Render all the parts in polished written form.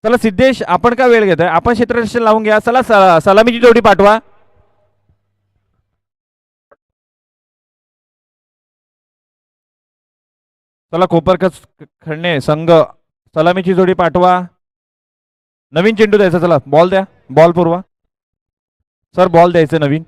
चला सिद्धेश, आपण का वेळ घेतोय, आपण क्षेत्ररक्षण लावून घ्या. चला सलामीची जोडी पाठवा. चला कोपरकस खडणे संघ सलामीची जोडी पाठवा. नवीन चेंडू द्यायचा. चला बॉल द्या. बॉल पुरवा सर. बॉल द्यायचं नवीन.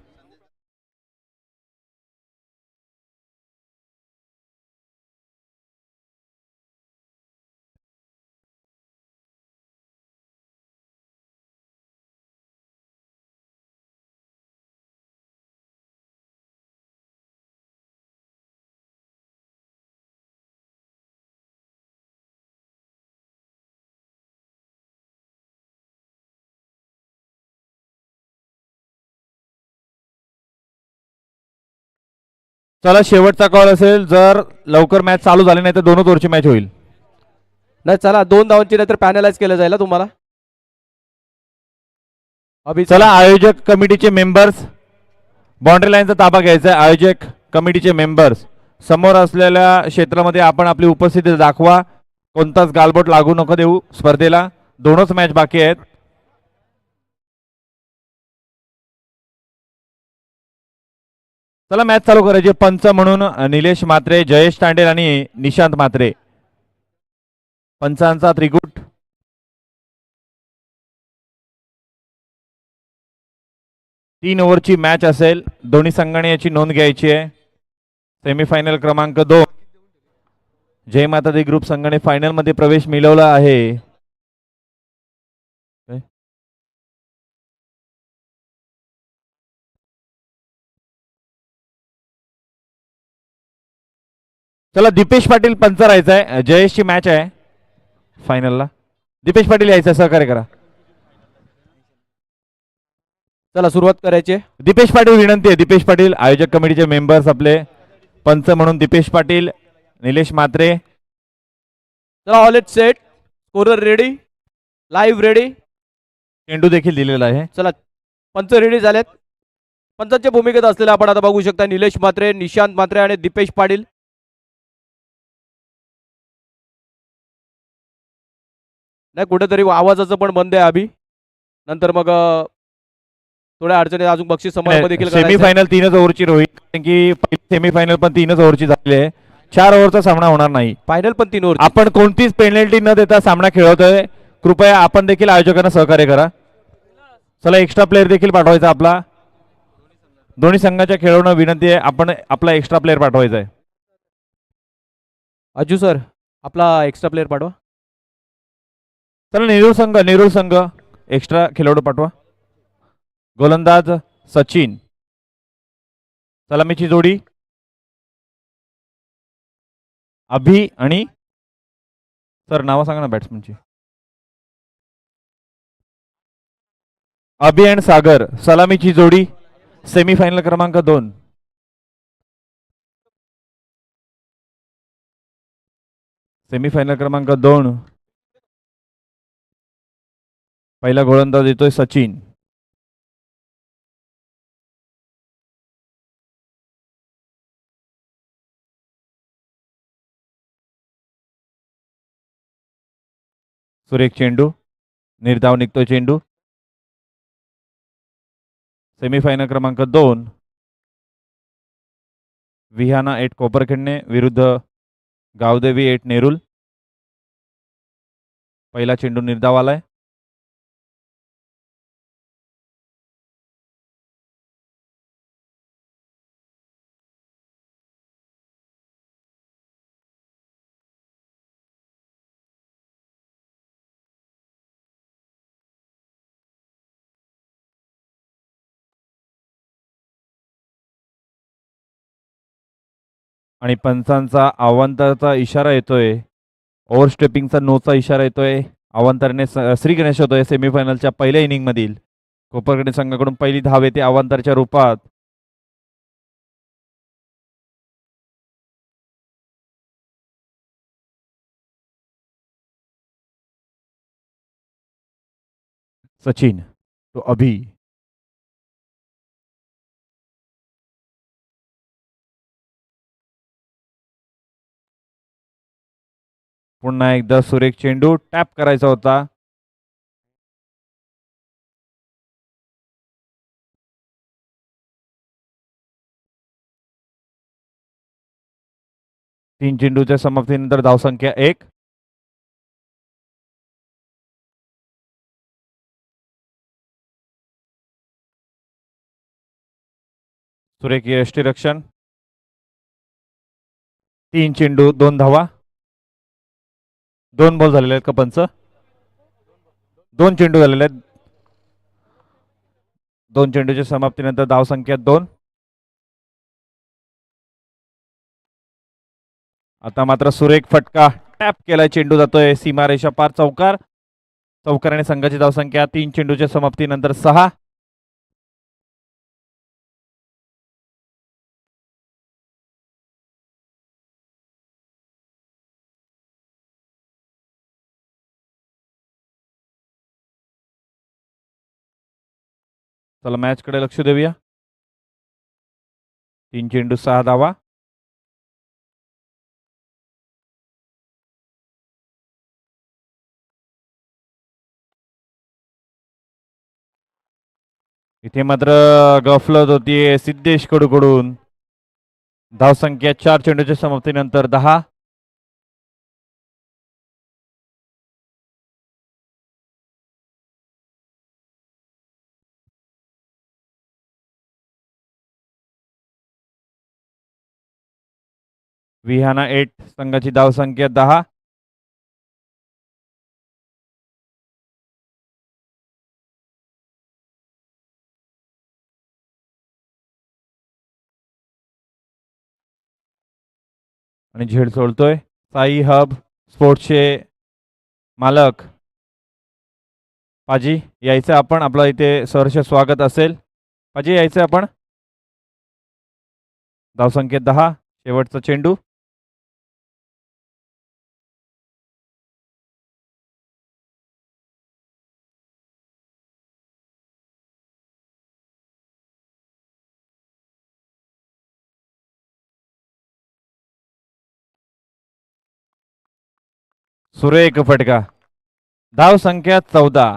चला शेवटचा कॉल असेल. जर लवकर मॅच चालू झाली नाही तर दोनच ओव्हरची मॅच होईल. नाही चला 2 धावांची नाही तर पॅनलाइज केलं जाईल तुम्हाला. अभि चला आयोजक कमिटीचे मेंबर्स, बाउंड्री लाईनचा ताबा घ्यायचा. आयोजक कमिटीचे मेंबर्स, समोर असलेल्या क्षेत्रामध्ये आपण आपली उपस्थिती दाखवा. कोणताच गालबोट लागू नको देऊ स्पर्धेला. दोनच मॅच बाकी आहेत. चला मॅच चालू करायची. पंच म्हणून निलेश म्हात्रे, जयेश तांडेल आणि निशांत म्हात्रे. पंचांचा त्रिकूट. तीन ओव्हरची मॅच असेल. दोन्ही संघाने याची नोंद घ्यायची आहे. सेमीफायनल क्रमांक 2 जय माता दी ग्रुप संघाने फायनल मध्ये प्रवेश मिळवला आहे. चला दीपेश पाटील पंच राहायचा आहे. जयेशची मॅच आहे फायनलला. दीपेश पाटील यायचं, सहकार्य करा. चला सुरुवात करायची. दीपेश पाटील विनंती आहे. दीपेश पाटील आयोजक कमिटीचे मेंबर्स आपले. पंच म्हणून दीपेश पाटील, निलेश म्हात्रे. चला all it set. Scorer ready, live ready. चेंडू देखील दिलेला आहे. चला पंच रेडी झालेत. पंचांच्या भूमिकेत असलेले आपण आता बघू शकता निलेश म्हात्रे, निशांत म्हात्रे आणि दीपेश पाटील. नाही कुठेतरी आवाजाचं पण बंद आहे अभि. नंतर मग थोड्या अडचणी अजून बक्षीस समारंभ देखील सेमीफायनल 3च ओव्हरची रोहित, कारण की सेमीफायनल पण 3च ओव्हरची झालेली आहे. 4 ओव्हरचा सामना होणार नाही. फायनल पण 3 ओव्हर. आपण कोणतीच पेनल्टी न देता सामना खेळवतोय. कृपया आपण देखील आयोजकांना सहकार्य करा. चला एक्स्ट्रा प्लेअर देखील पाठवायचा आपला. दोन्ही संघाच्या खेळवणं विनंती आहे. आपण आपला एक्स्ट्रा प्लेअर पाठवायचा आहे. अजू सर आपला एक्स्ट्रा प्लेअर पाठवा. चला नेरूळ संघ एक्स्ट्रा खेळाडू पाठवा. गोलंदाज सचिन. सलामीची जोडी अभि आणि सर नाव सांगा ना बॅट्समनची. अभि अँड सागर. सलामीची जोडी सेमीफायनल क्रमांक 2. सेमीफायनल क्रमांक 2. पहिला गोलंदाज येतोय सचिन. सुरेख चेंडू, निर्धाव निघतोय चेंडू. सेमीफायनल क्रमांक 2 विहाना 8 कोपरखिंडणे विरुद्ध गावदेवी 8 नेरुल. पहिला चेंडू निर्धाव आलाय. आणि पंचांचा अवांतरचा इशारा येतोय. ओव्हरस्टेपिंगचा नोचा इशारा येतोय. अवांतरने श्री गणेश होतोय. सेमीफायनलच्या पहिल्या इनिंग मधील कोपरखिंडे संघाकडून पहिली धाव येते अवांतरच्या रूपात. सचिन तो अभि. पुन्हा एकदा सुरेख चेंडू टॅप करायचा होता. 3 चेंडूच्या समाप्तीनंतर धावसंख्या 1. सुरेख यष्टीरक्षण. 3 चेंडू 2 धावा. 2 बॉल झालेले आहेत का पंच? 2 चेंडू झालेले आहेत. 2 चेंडूच्या समाप्तीनंतर धावसंख्या 2. आता मात्र सुरेख फटका. टॅप केलाय, चेंडू जातोय सीमारेषा पार, चौकार. चौकाराने संघाची धावसंख्या 3 चेंडूच्या समाप्तीनंतर 6. चला मॅच कडे लक्ष देऊया. 3 चेंडू 6 धावा. इथे मात्र गफलत होतीये सिद्धेश कडूकडून. धावसंख्या 4 चेंडूच्या समाप्तीनंतर 10. विहाना 8 संघाची धावसंख्या 10. आणि झेड सोडतोय साई हब स्पोर्ट्सचे मालक पाजी. यायचं आपण, आपलं इथे सहर्ष स्वागत असेल. पाजी यायचं आपण. धावसंख्या 10. शेवटचा चेंडू. सुरेख फटका. धाव संख्या 14.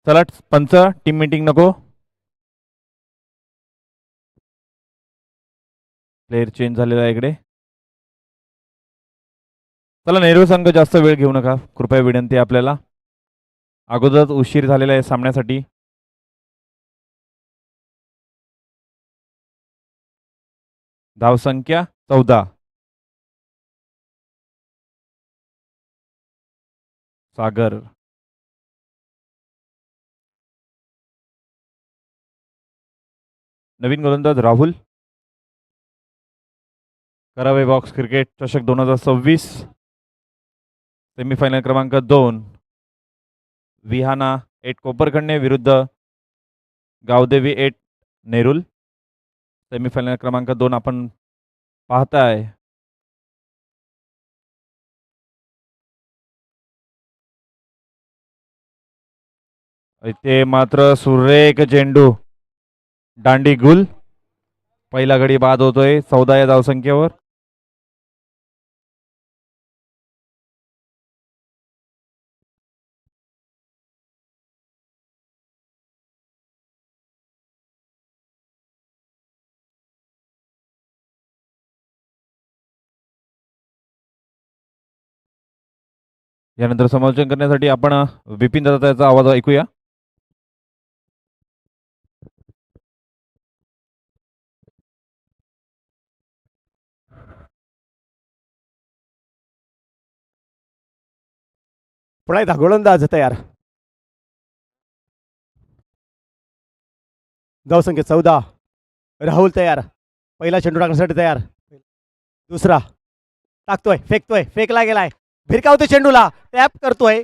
चला पंच, टीम मीटिंग नको. प्लेयर चेंज झालेला आहे इकडे. चला नेहरू संघ जास्त वेळ घेऊ नका, कृपया विनंती आहे आपल्याला. अगोदरच उशीर झालेला आहे सामन्यासाठी. धावसंख्या 14. सागर. नवीन गोलंदाज राहुल. करावे बॉक्स क्रिकेट चषक 2026 सेमीफायनल क्रमांक 2. विहाना 8 कोपरखंडे विरुद्ध गावदेवी 8 नेरुल. सेमीफायनल क्रमांक 2 आपण पाहताय. इथे मात्र सुरेख चेंडू. दांडी गुल. पहिला गडी बाद होतोय 14 या धावसंख्येवर. यानंतर समालोचन करण्यासाठी आपण विपिन दादाचा आवाज ऐकूया. पुन्हा एकदा गोलंदाज तयार. धावसंख्या 14. राहुल तयार. पहिला चेंडू टाकण्यासाठी तयार. दुसरा टाकतोय, फेकतोय, फेकला गेलाय, भिरकावतोय चेंडूला, टॅप करतोय.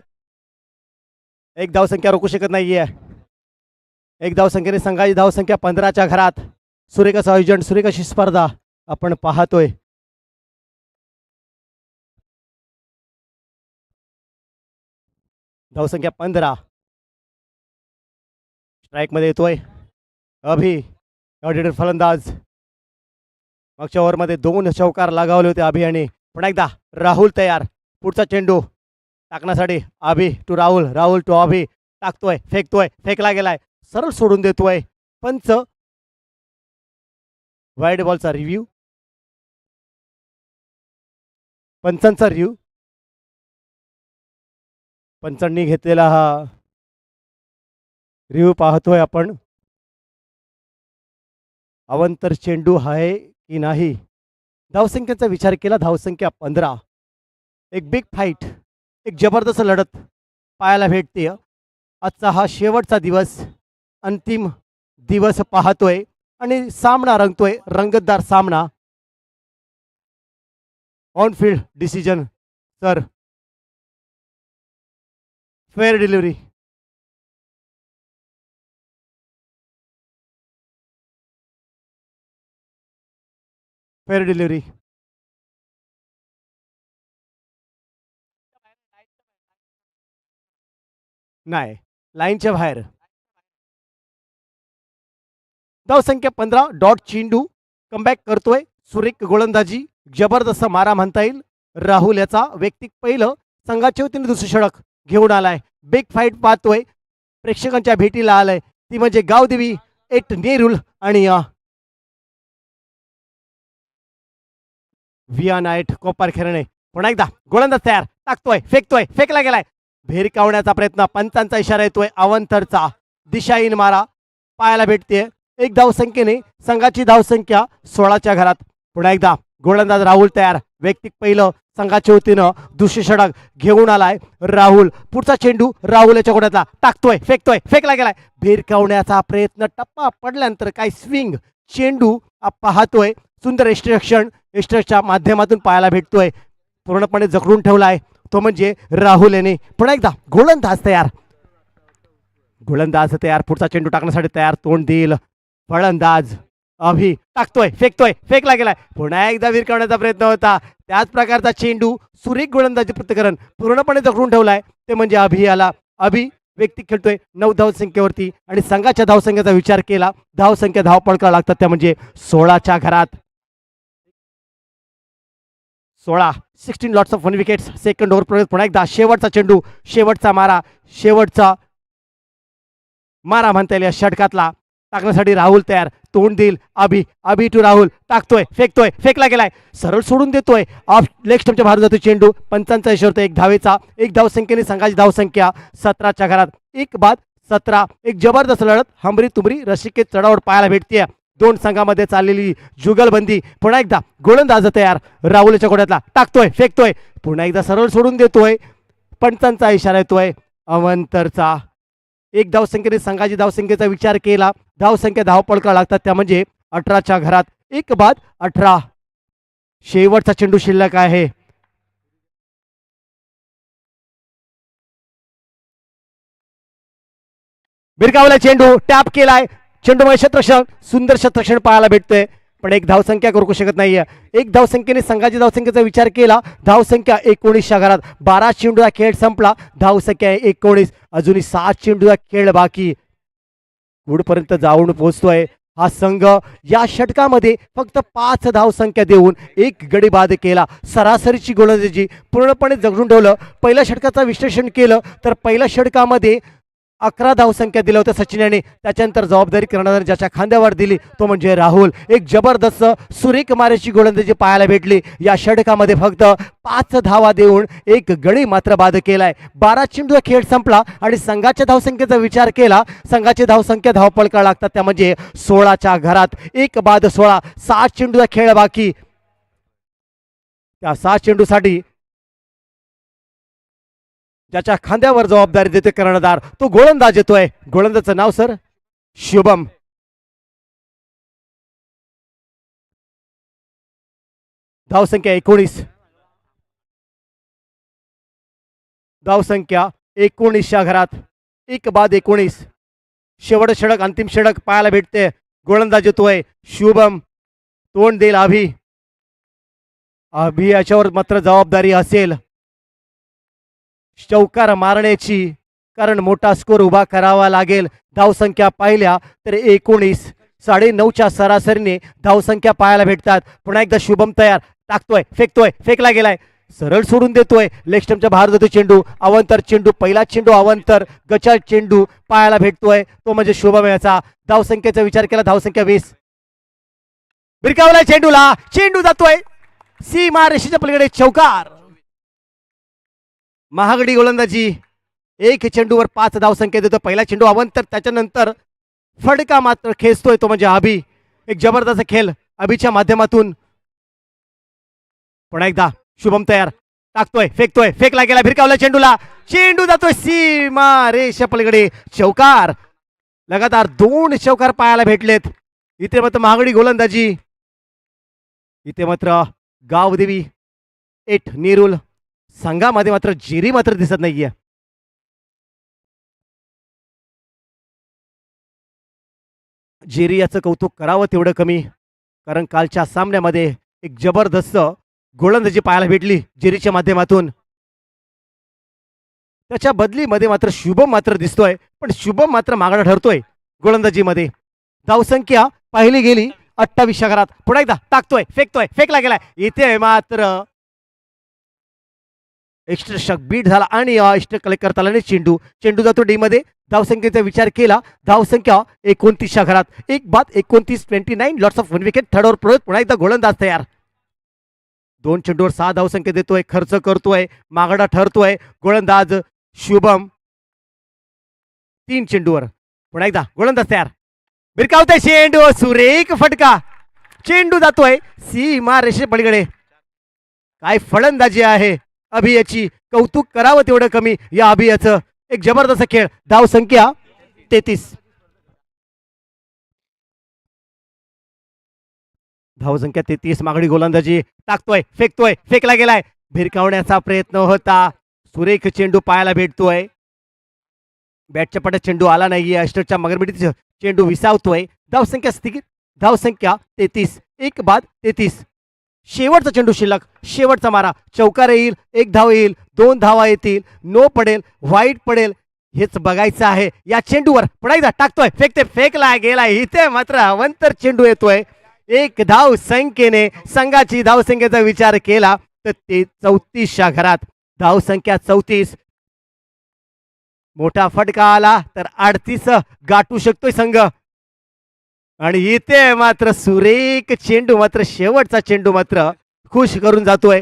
एक धावसंख्या रोखू शकत नाहीये. एक धावसंख्येने संघाची धावसंख्या 15च्या घरात. सुरेख असं आयोजन, सुरेख अशी स्पर्धा आपण पाहतोय. धावसंख्या 15. स्ट्राईक मध्ये येतोय अभि, ऑडिटर फलंदाज. मागच्या ओव्हरमध्ये 2 चौकार लगावले होते अभि आणि पुन्हा एकदा राहुल तयार. पुढचा चेंडू टाकण्यासाठी अभि टू राहुल, राहुल टू अभि. टाकतोय, फेकतोय, फेकला गेलाय, सरळ सोडून देतोय. पंच वाईड बॉलचा रिव्ह्यू, पंचांचा रिव्ह्यू. पंचांनी घेतलेला हा रिव्ह्यू पाहतोय आपण. अवंतर चेंडू आहे की नाही. धावसंख्येचा विचार केला. धावसंख्या 15. एक बिग फाईट, एक जबरदस्त लढत पाहायला भेटते. आजचा हा शेवटचा दिवस, अंतिम दिवस पाहतोय आणि सामना रंगतोय, रंगतदार सामना. On field decision sir, fair delivery. Fair delivery. नाही, लाईनच्या बाहेर. धावसंख्या 15. डॉट चेंडू कमबॅक करतोय. सुरेख गोलंदाजी, जबरदस्त मारा म्हणता येईल. राहुल याचा वैयक्तिक पहिलं, संघाच्या वतीने दुसरं षटक घेऊन आलाय. बिग फाईट पाहतोय, प्रेक्षकांच्या भेटीला आलाय. ती म्हणजे गावदेवी एट नेरुल आणि विया नाईट कोपार खेळणे. पुन्हा एकदा गोलंदाज तयार. टाकतोय, फेकतोय, फेकला गेलाय. भेरकावण्याचा प्रयत्न, पंचांचा इशारा येतोय. अवंतरचा दिशाहीन मारा पाहायला भेटते. एक धावसंख्येने संघाची धावसंख्या 16च्या घरात. पुन्हा एकदा गोलंदाज राहुल तयार. वैयक्तिक पहिलं, संघाच्या वतीनं दुसरे षटक घेऊन आलाय राहुल. पुढचा चेंडू राहुल याच्या गोड्यातला. टाकतोय, फेकतोय, फेकला गेलाय. भेरकावण्याचा प्रयत्न, टप्पा पडल्यानंतर काय स्विंग चेंडू पाहतोय. सुंदर एस्ट्रेक्शनच्या माध्यमातून पाहायला भेटतोय. पूर्णपणे जखडून ठेवलाय तो म्हणजे राहुल याने. पुन्हा एकदा गोलंदाज तयार. गोलंदाज तयार, पुढचा चेंडू टाकण्यासाठी तयार. तोंड देईल फलंदाज अभि. टाकतोय, फेकतोय, फेकला गेलाय. पुन्हा एकदा विरकावण्याचा प्रयत्न होता. त्याच प्रकारचा चेंडू, सुरेख गोलंदाजी पृथ्वीकरण पूर्णपणे जखडून ठेवलाय ते म्हणजे अभि याला. अभि व्यक्ती खेळतोय 9 धावसंख्येवरती आणि संघाच्या धावसंख्येचा विचार केला. धावसंख्या धावपळका लागतात त्या म्हणजे 16च्या घरात. 16 lots of 1 wickets. Second over प्रवेश. पुन्हा एकदा शेवटचा चेंडू, शेवटचा मारा, शेवटचा मारा म्हणता येईल या षटकातला. टाकण्यासाठी राहुल तयार. तोंड देईल अभि, अभि टू राहुल. टाकतोय, फेकतोय, फेकला गेलाय, सरळ सोडून देतोय. ऑफ लेग स्टंपच्या बाहेर जातो चेंडू. पंचांचा इशारा, एक धावेचा. एक धावसंख्येने संघाची धावसंख्या 17च्या घरात. 1-17. एक जबरदस्त लढत, हमरी तुमरी रसिकेत चढावड पाहायला भेटते. 2 संघामध्ये चाललेली जुगलबंदी. पुन्हा एकदा गोलंदाज तयार. राहुलच्या गोड्यातला. टाकतोय, फेकतोय, पुन्हा एकदा सरळ सोडून देतोय. पंचांचा इशारा येतोय अवंतरचा. एक धावसंख्येने संघाची धावसंख्येचा विचार केला. धावसंख्या धावपळका लागतात त्या म्हणजे 18च्या घरात. 1-18. शेवटचा चेंडू शिल्लक आहे. बिरकावला चेंडू, टॅप केलाय. चेंडू मध्ये शतरक्षण, सुंदर शतरक्षण पाहायला भेटतोय. पण एक धावसंख्या करू शकत नाहीये. एक धावसंख्येने संघाची धावसंख्येचा विचार केला. धावसंख्या 19च्या घरात. 12 चेंडूचा खेळ संपला. धावसंख्या 19. अजूनही 7 चेंडूचा खेळ बाकी. पुढपर्यंत जाऊन पोहोचतोय हा संघ. या षटकामध्ये फक्त 5 धावसंख्या देऊन 1 गडी बाद केला. सरासरीची गोलंदाजी पूर्णपणे जगडून ठेवलं. पहिल्या षटकाचं विश्लेषण केलं तर पहिल्या षटकामध्ये 11 धावसंख्या दिल्या होत्या सचिन याने. त्याच्यानंतर जबाबदारी कर्णधार ज्याच्या खांद्यावर दिली तो म्हणजे राहुल. एक जबरदस्त सुरेख मारेची गोलंदाजी पाहायला भेटली. या षटकामध्ये फक्त 5 धावा देऊन 1 गडी मात्र बाद केलाय. 12 चेंडूचा खेळ संपला आणि संघाच्या धावसंख्येचा विचार केला. संघाची धावसंख्या धावपळका लागतात त्या म्हणजे 16च्या घरात. 1-16. 7 चेंडूचा खेळ बाकी. त्या 7 चेंडूसाठी ज्याच्या खांद्यावर जबाबदारी देते कर्णधार तो गोलंदाज येतोय. गोलंदाजचं नाव सर शुभम. धावसंख्या 19. धावसंख्या 19च्या घरात. एक बाद 19. शेवट षटक अंतिम षटक पाहायला भेटते. गोलंदाज येतोय शुभम. तोंड देईल अभि. अभि याच्यावर मात्र जबाबदारी असेल चौकार मारण्याची, कारण मोठा स्कोर उभा करावा लागेल. धावसंख्या पाहिल्या तर 19. 9.5च्या सरासरीने धावसंख्या पाहायला भेटतात. पुन्हा एकदा शुभम तयार. टाकतोय, फेकतोय, फेकला गेलाय, सरळ सोडून देतोय. लेग स्टंपच्या बाहेर जातो चेंडू. अवंतर चेंडू, पहिला चेंडू अवंतर. गचाळ चेंडू पाहायला भेटतोय, तो म्हणजे शुभम याचा. धावसंख्येचा विचार केला, धावसंख्या 20. भिरकावलाय चेंडूला, चेंडू जातोय सीमा रेषेच्या पलीकडे. चौकार. महागडी गोलंदाजी. एक चेंडूवर 5 धावसंख्या देतो. पहिला चेंडू अवंतर, त्याच्यानंतर फडका मात्र खेचतोय, तो म्हणजे अभि. एक जबरदस्त खेळ अभिच्या माध्यमातून. पुन्हा एकदा शुभम तयार. टाकतोय, फेकतोय, फेकला गेला, भिरकावला चेंडूला, चेंडू जातोय सीमा रेषा पलीकडे. चौकार. लगातार 2 चौकार पाहायला भेटलेत. इथे मात्र महागडी गोलंदाजी. इथे मात्र गावदेवी एट नेरुल संघामध्ये मात्र जेरी मात्र दिसत नाहीये. जेरी याचं कौतुक करावं तेवढं कमी, कारण कालच्या सामन्यामध्ये एक जबरदस्त गोलंदाजी पाहायला भेटली जेरीच्या माध्यमातून. त्याच्या बदलीमध्ये मात्र शुभम मात्र दिसतोय, पण शुभम मात्र मागणा ठरतोय गोलंदाजीमध्ये. धावसंख्या पाहिली गेली 28च्या घरात. पुन्हा एकदा टाकतोय, फेकतोय, फेकला गेलाय. इथे मात्र एक्स्ट्रा शक बीट झाला आणि एक्स्ट्रा कलेक्ट करता आला नाही. चेंडू चेंडू जातो डी मध्ये. धावसंख्येचा विचार केला, धावसंख्या 29च्या घरात. 1 बाद 29. 29 lots of 1 wicket. Third over पुढे पुन्हा एकदा गोलंदाज तयार. 2 चेंडूवर 6 धावसंख्या देतोय, खर्च करतोय, मागडा ठरतोय गोलंदाज शुभम. 3 चेंडूवर पुन्हा एकदा गोलंदाज तयार. भिरकावतोय चेंडू, सुरेख फटका. चेंडू जातोय सीमा रेषे पलीकडे. काय फलंदाजी आहे अभियाची, कौतुक करावं तेवढं कमी या अभियाचं. एक जबरदस्त खेळ. धावसंख्या 33. धावसंख्या 33. मागडी गोलंदाजी. टाकतोय, फेकतोय, फेकला गेलाय, भिरकावण्याचा प्रयत्न होता. सुरेख चेंडू पाहायला भेटतोय. बॅटच्या पट्यात चेंडू आला नाहीये. अष्टरच्या मगरमिटीत चेंडू विसावतोय. धावसंख्या स्थिर. धावसंख्या 33. 1 बाद 33. शेवटचा चेंडू शिल्लक, शेवटचा मारा. चौकार येईल, 1 धाव येईल, 2 धावा येतील, नो पडेल, व्हाईट पडेल, हेच बघायचं आहे या चेंडूवर. पुन्हा एकदा टाकतोय, फेकते, फेकला गेलाय. इथे मात्र अवंतर चेंडू येतोय. 1 धाव संख्येने संघाची धावसंख्येचा विचार केला तर ते 34च्या घरात. धावसंख्या 34. मोठा फटका आला तर 38 गाठू शकतोय संघ. आणि इथे मात्र सुरेख चेंडू, मात्र शेवटचा चेंडू मात्र खुश करून जातोय.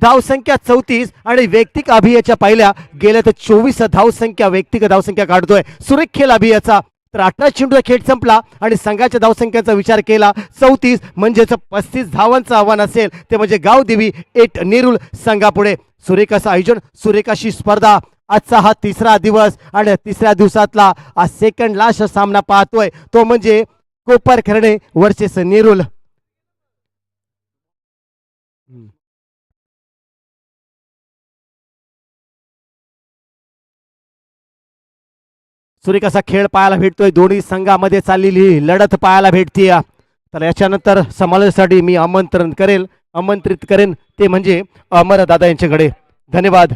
धावसंख्या 34 आणि वैयक्तिक अभियाच्या पाहिल्या गेल्या तर 24 धावसंख्या व्यक्तिगत धावसंख्या काढतोय. सुरेख खेळ अभियाचा. तर 18 चेंडूचा खेळ संपला आणि संघाच्या धावसंख्येचा विचार केला 34, म्हणजेच 35 धावांचं आव्हान असेल ते म्हणजे गावदेवी एट नेरुल संघापुढे. सुरेख असं आयोजन, सुरेख अशी स्पर्धा. आजचा हा 3रा दिवस आणि 3ऱ्या दिवसातला हा सेकंड लास्ट सामना पाहतोय, तो म्हणजे कोपरखैरणे वर्सेस नेरुल. सुरेख असा खेळ पाहायला भेटतोय. दोन्ही संघामध्ये चाललेली लढत पाहायला भेटते. तर याच्यानंतर समालोचनासाठी मी आमंत्रित करेन ते म्हणजे अमर दादा यांच्याकडे. धन्यवाद.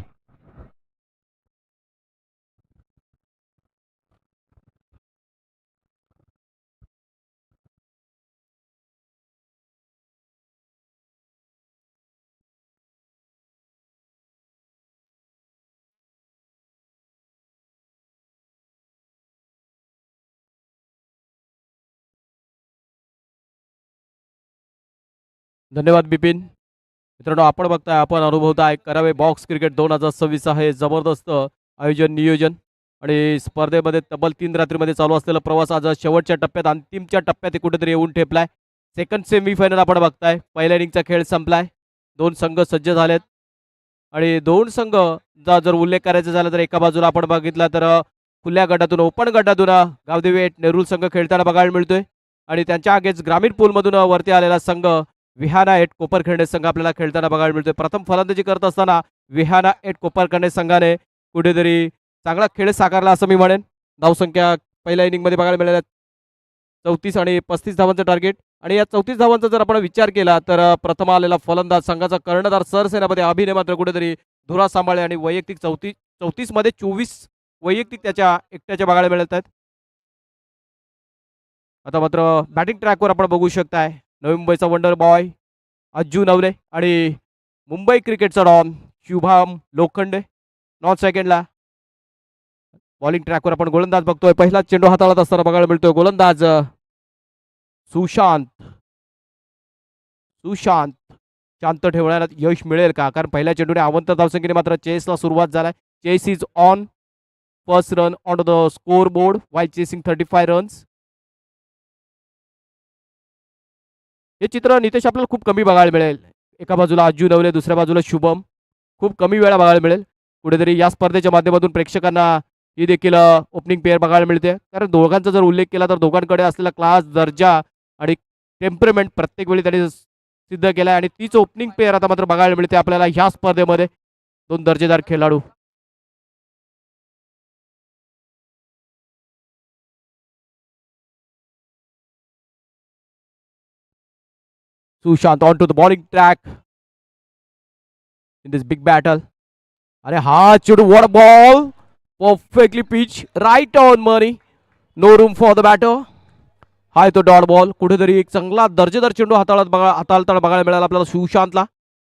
धन्यवाद बिपिन. मित्रांनो, आपण बघताय, आपण अनुभवताय करावे बॉक्स क्रिकेट 2026 आहे जबरदस्त आयोजन नियोजन आणि स्पर्धेमध्ये तब्बल 3 रात्रीमध्ये चालू असलेला प्रवास आज शेवटच्या टप्प्यात, अंतिमच्या टप्प्यात कुठेतरी येऊन ठेपलाय. सेकंड सेमीफायनल आपण बघताय. पहिल्या इनिंगचा खेळ संपलाय. 2 संघ सज्ज झालेत आणि 2 संघचा जर उल्लेख करायचा झाला तर एका बाजूला आपण बघितला तर खुल्या गटातून, ओपन गटातून गावदेवी एट नेरुल संघ खेळताना बघायला मिळतोय आणि त्यांच्या आगेच ग्रामीण पूलमधून वरती आलेला संघ विहाना एट कोपरखैरणे संघ आपल्याला खेळताना बघायला मिळतोय. प्रथम फलंदाजी करत असताना विहाना एट कोपरखैरणे संघाने कुठेतरी चांगला खेळ साकारला असं मी म्हणेन. धावसंख्या पहिल्या इनिंगमध्ये बघायला मिळाल्या 34 आणि 35 धावांचं टार्गेट. आणि या 34 धावांचा जर आपण विचार केला तर प्रथम आलेला फलंदाज संघाचा कर्णधार सरसेनापती अभिनय मात्र कुठेतरी धुरा सांभाळले आणि वैयक्तिक 34 मध्ये 24 वैयक्तिक त्याच्या एकट्याच्या बघायला मिळत आहेत. आता मात्र बॅटिंग ट्रॅकवर आपण बघू शकताय नवी मुंबईचा वंडर बॉय अज्जू नवले आणि मुंबई क्रिकेटचा डॉन शुभम लोखंडे नॉन सेकंडला. बॉलिंग ट्रॅकवर आपण गोलंदाज बघतोय. पहिला चेंडू हाताळत असताना बघायला मिळतोय गोलंदाज सुशांत. शांत ठेवण्यात यश मिळेल का? कारण पहिल्या चेंडूने अवंत धावसंख्येने मात्र चेसला सुरुवात झालाय. Chase is on. First run on the score board why chasing 35 runs. हे चित्र नितेश आपल्याला खूप कमी बघायला मिळेल. एका बाजूला अज्जू नवले, दुसऱ्या बाजूला शुभम. खूप कमी वेळा बघायला मिळेल. कुठेतरी या स्पर्धेच्या माध्यमातून प्रेक्षकांना ही देखील ओपनिंग पेअर बघायला मिळते. कारण दोघांचा जर उल्लेख केला तर दोघांकडे असलेला क्लास, दर्जा आणि टेम्परमेंट प्रत्येक वेळी त्यांनी सिद्ध केलाय आणि तीच ओपनिंग पेअर आता मात्र बघायला मिळते आपल्याला ह्या स्पर्धेमध्ये. दोन दर्जेदार खेळाडू. Sushant on to the bowling track in this big battle. अरे हा चेंडू what ball perfectly pitch right on money. No room for the batter. हा तो डॉट बॉल. कुठेतरी एक चांगला दर्जेदार चेंडू हाताळताना बघायला मिळाला आपल्याला सुशांतला.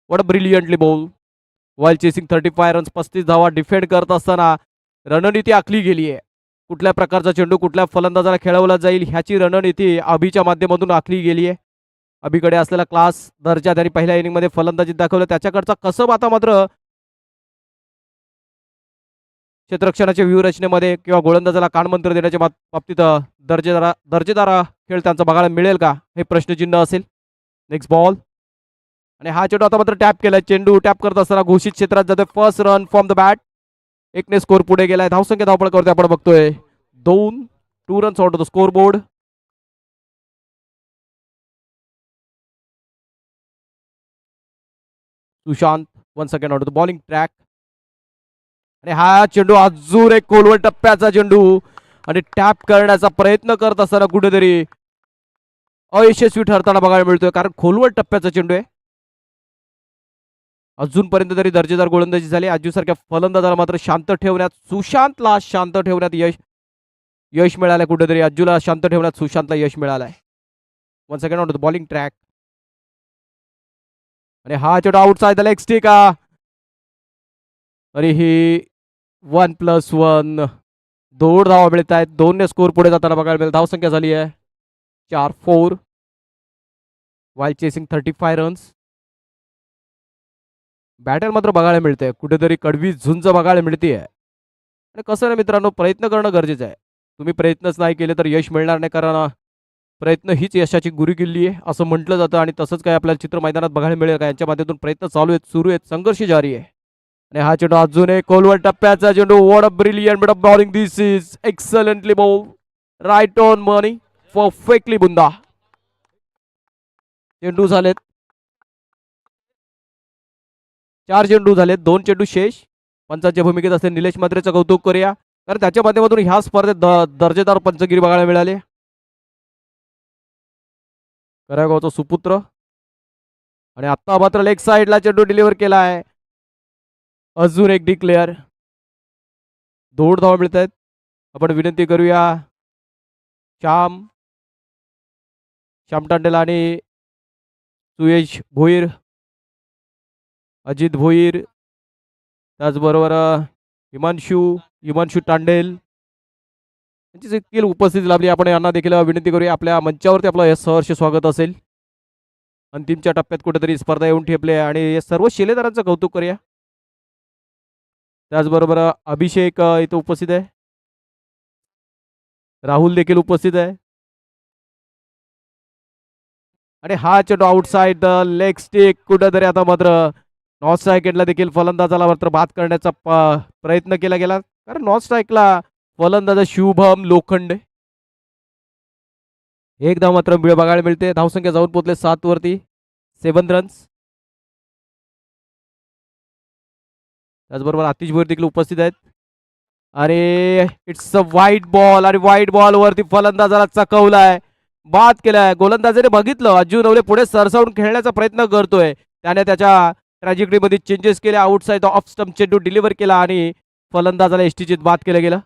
What a brilliantly ball while chasing 35 runs. 35 धावा डिफेंड करत असताना रणनीती आखली गेली आहे. कुठल्या प्रकारचा चेंडू कुठल्या फलंदाजाला खेळवला जाईल ह्याची रणनीती अभिच्या माध्यमातून आखली गेली आहे. अभिकडे असलेला क्लास, दर्जा त्यांनी पहिल्या इनिंगमध्ये फलंदाजीत दाखवलं. त्याच्याकडचा कसब आता मात्र क्षेत्ररक्षणाच्या व्यूहरचनेमध्ये किंवा गोलंदाजाला कानमंत्र देण्याच्या बाबतीत दर्जेदार खेळ त्यांचा बघायला मिळेल का हे प्रश्नचिन्ह असेल. नेक्स्ट बॉल आणि हा चेंडू आता मात्र टॅप केलाय. चेंडू टॅप करत असताना घोषित क्षेत्रात जातोय. First run from the bat. एकने स्कोर पुढे गेलाय. धावसंख्या धावपळ करतोय आपण बघतोय 2 runs out of the score board. Sushant one second out of the bowling track. आणि हा चेंडू अजून एक खोलवर टप्प्याचा चेंडू आणि टॅप करण्याचा प्रयत्न करत असताना कुठेतरी अयशस्वी ठरताना बघायला मिळतोय. कारण खोलवर टप्प्याचा चेंडू आहे. अजूनपर्यंत तरी दर्जेदार गोलंदाजी झाली. अज्जू सारख्या फलंदाजाला मात्र शांत ठेवण्यात, सुशांतला शांत ठेवण्यात यश मिळालंय. कुठेतरी अज्जूला शांत ठेवण्यात सुशांतला यश मिळालंय. One second out of the bowling track. आणि हा चेंडू आउटसाइड द लेग स्टिक. आणि ही 1+1 2 धावा मिळत आहेत. 2 ने स्कोर पुढे जाताना बघायला मिळेल. धावसंख्या झाली आहे 4-4 वाईल चेसिंग 35 रन्स. बॅटर मात्र बघायला मिळते कुठेतरी कडवी झुंज बघायला मिळते. आणि कसं ना मित्रांनो, प्रयत्न करणं गरजेचं आहे. तुम्ही प्रयत्नच नाही केले तर यश मिळणार नाही. कारण प्रयत्न हीच यशाची गुरुकिल्ली आहे असं म्हटलं जातं. आणि तसंच काय आपल्याला चित्र मैदानात बघायला मिळेल का यांच्या माध्यमातून प्रयत्न चालू आहेत, सुरू आहेत, संघर्ष जारी आहे. आणि हा चेंडू अजून एक खोलवर टप्प्याचा चेंडू. What a brilliant bit of bowling. This is excellently ball right on money perfectly बुंदा. चेंडू झालेत 4 चेंडू झालेत, 2 चेंडू शेष. पंचांच्या भूमिकेत असले निलेश मात्रेचं कौतुक करूया कारण त्याच्या माध्यमातून ह्या स्पर्धेत दर्जेदार पंचगिरी बघायला मिळाले. करागावचा सुपुत्र. आणि आता मात्र लेग साइडला चेंडू डिलिव्हर केला आहे. अजून एक डिक्लेअर. 2 धावा मिळत आहेत. आपण विनंती करूया श्याम टांडेला आणि सुयश भोईर, अजित भोईर, त्याचबरोबर हिमांशू टांडेल यांची देखील उपस्थिती लाभली. आपण यांना देखील विनंती करूया आपल्या मंचावरती आपलं सहर्ष स्वागत असेल. अंतिमच्या टप्प्यात कुठेतरी स्पर्धा येऊन ठेपले आणि सर्व शिलेदारांचं कौतुक करूया. त्याचबरोबर अभिषेक इथं उपस्थित आहे. राहुल देखील उपस्थित आहे. आणि हा चेंडू आउटसाइड द लेग स्टिक. कुठेतरी आता मात्र नॉन स्ट्राईकला देखील फलंदाजाला मात्र बाद करण्याचा प्रयत्न केला गेला कारण नॉन स्ट्राईकला फलंदाज शुभम लोखंडे. एकदा मात्र बघायला मिळते. धावसंख्या जाऊन पोहोचले 7 वरती 7 रन्स. त्याचबरोबर आतिश भोईर देखील उपस्थित आहेत. अरे इट्स अ व्हाईट बॉल आणि व्हाईट बॉल वरती फलंदाजाला चकवलाय, बाद केलाय. गोलंदाजाने बघितलं अज्जू नवले पुढे सरसावून खेळण्याचा प्रयत्न करतोय, त्याने त्याच्या ट्रॅजेक्टरीमध्ये चेंजेस केले. आउटसाइड ऑफ स्टंप चेंडू डिलिव्हर केला आणि फलंदाजाला एसटीचीत बाद केलं गेलं.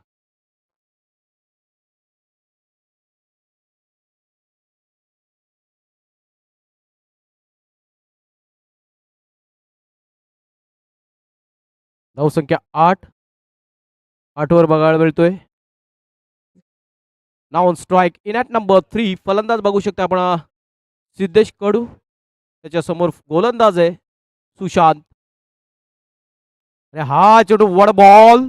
धावसंख्या 8 वर बघायला मिळतोय. Now on strike in at number 3. फलंदाज बघू शकता आपण सिद्धेश कडू, त्याच्या समोर गोलंदाज आहे सुशांत. अरे हा चेंडू वड बॉल,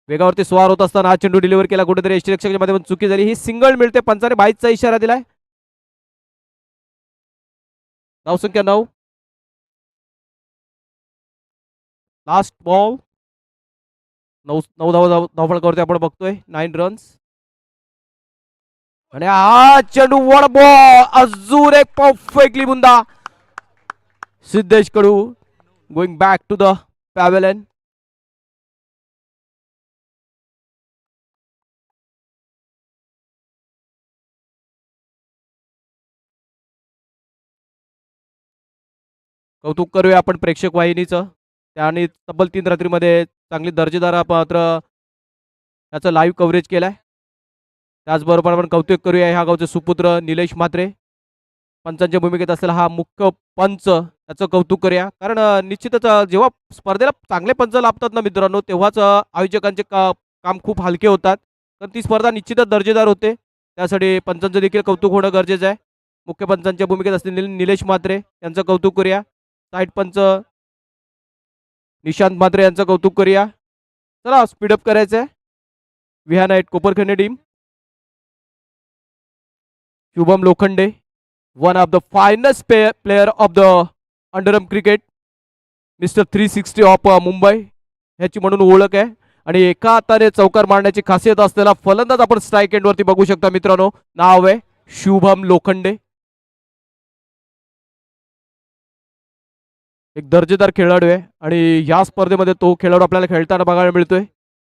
वेगावरती स्वार होत असताना हा चेंडू डिलिव्हर केला, कुठेतरी यष्टीरक्षकाच्या माध्यमातून चुकी झाली. ही सिंगल मिळते. पंचाने 22चा इशारा दिलाय. धावसंख्या 9. Last ball. 9 धावफळ करतोय आपण बघतोय. 9 रन्स. आणि हा चेंडू वड बॉल, अजून एक परफेक्टली बुंदा. Siddhesh Kadu going back to the pavilion. कौतुक करूया आपण प्रेक्षक वाहिनीचं, त्याने तब्बल 3 रात्रीमध्ये चांगली दर्जेदार मात्र त्याचं लाईव्ह कव्हरेज केलाय. त्याचबरोबर आपण कौतुक करूया ह्या गावचे सुपुत्र निलेश म्हात्रे, पंचांच्या भूमिकेत असलेला हा मुख्य पंच, त्याचं कौतुक करूया. कारण निश्चितच जेव्हा स्पर्धेला चांगले पंच लाभतात ना मित्रांनो, तेव्हाच आयोजकांचे काम खूप हलके होतात. तर ती स्पर्धा निश्चितच दर्जेदार होते. त्यासाठी पंचांचं देखील कौतुक होणं गरजेचं आहे. मुख्य पंचांच्या भूमिकेत असलेले निलेश म्हात्रे यांचं कौतुक करूया. साईड पंच निशांत म्हात्रे यांचं कौतुक करूया. चला स्पीडअप करायचं आहे. विहानाईट कोपरखंडे team. Shubham Lokhande, one of the finest player of the underarm cricket, mister 360 of Mumbai ह्याची म्हणून ओळख आहे. आणि एका हाताने चौकार मारण्याची खासियत असलेला फलंदाज आपण स्ट्राईक एंड वरती बघू शकता मित्रांनो. नाव आहे शुभम लोखंडे. एक दर्जेदार खेळाडू आहे आणि या स्पर्धेमध्ये तो खेळाडू आपल्याला खेळताना बघायला मिळतोय.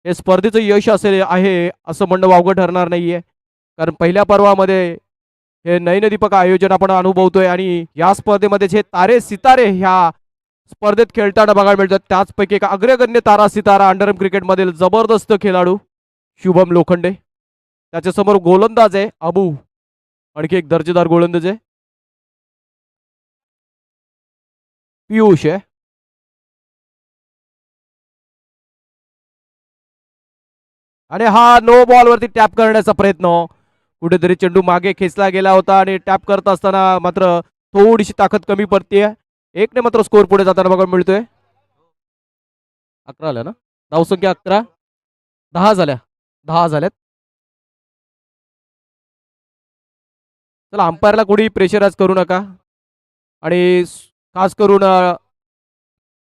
हे स्पर्धेचं यश असेल आहे असं म्हणणं वावगं ठरणार नाहीये, कारण पहिल्या पर्वामध्ये हे नयनदीपक आयोजन आपण अनुभवतोय आणि या स्पर्धेमध्ये जे तारे सितारे ह्या स्पर्धेत खेळताना बघायला मिळतात, त्याचपैकी एक अग्रगण्य तारा सितारा अंडरआर्म क्रिकेटमधील जबरदस्त खेळाडू शुभम लोखंडे. त्याच्यासमोर गोलंदाज आहे अबू, आणखी एक दर्जेदार गोलंदाज आहे पियुष आहे. आणि हा नो बॉल वरती टॅप करण्याचा प्रयत्न, कुठेतरी चेंडू मागे खेचला गेला होता आणि टॅप करत असताना मात्र थोडीशी ताकद कमी पडते. एकने मात्र स्कोर पुढे जाताना बघायला मिळतोय. 11 आल्या ना, धावसंख्या 11. 10 झाल्या, 10 झाल्यात. चला अंपायरला कोणी प्रेशराईज करू नका आणि खास करून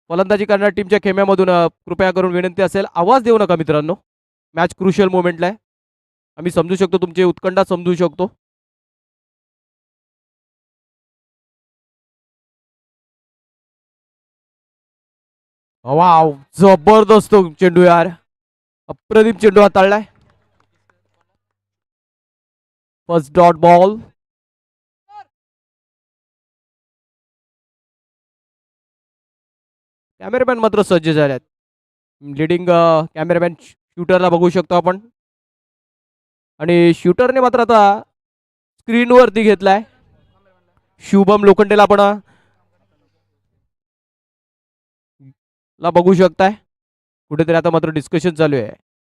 फलंदाजी करणाऱ्या टीमच्या खेम्यामधून कृपया करून विनंती असेल, आवाज देऊ नका मित्रांनो. मॅच क्रुशियल मोमेंटला आहे. आम्ही समजू शकतो, तुमची उत्कंठा समजू शकतो. वाव, जबरदस्त चेंडू यार, अप्रतिम चेंडू हाताळलाय. First dot ball. कॅमेरामॅन मात्र सज्ज झाल्यात. लिडिंग कॅमेरामॅन शूटरला बघू शकतो आपण, आणि शूटरने मात्र आता स्क्रीनवरती घेतलाय शुभम लोखंडेला आपण ला बघू शकताय. कुठेतरी आता मात्र डिस्कशन चालू आहे.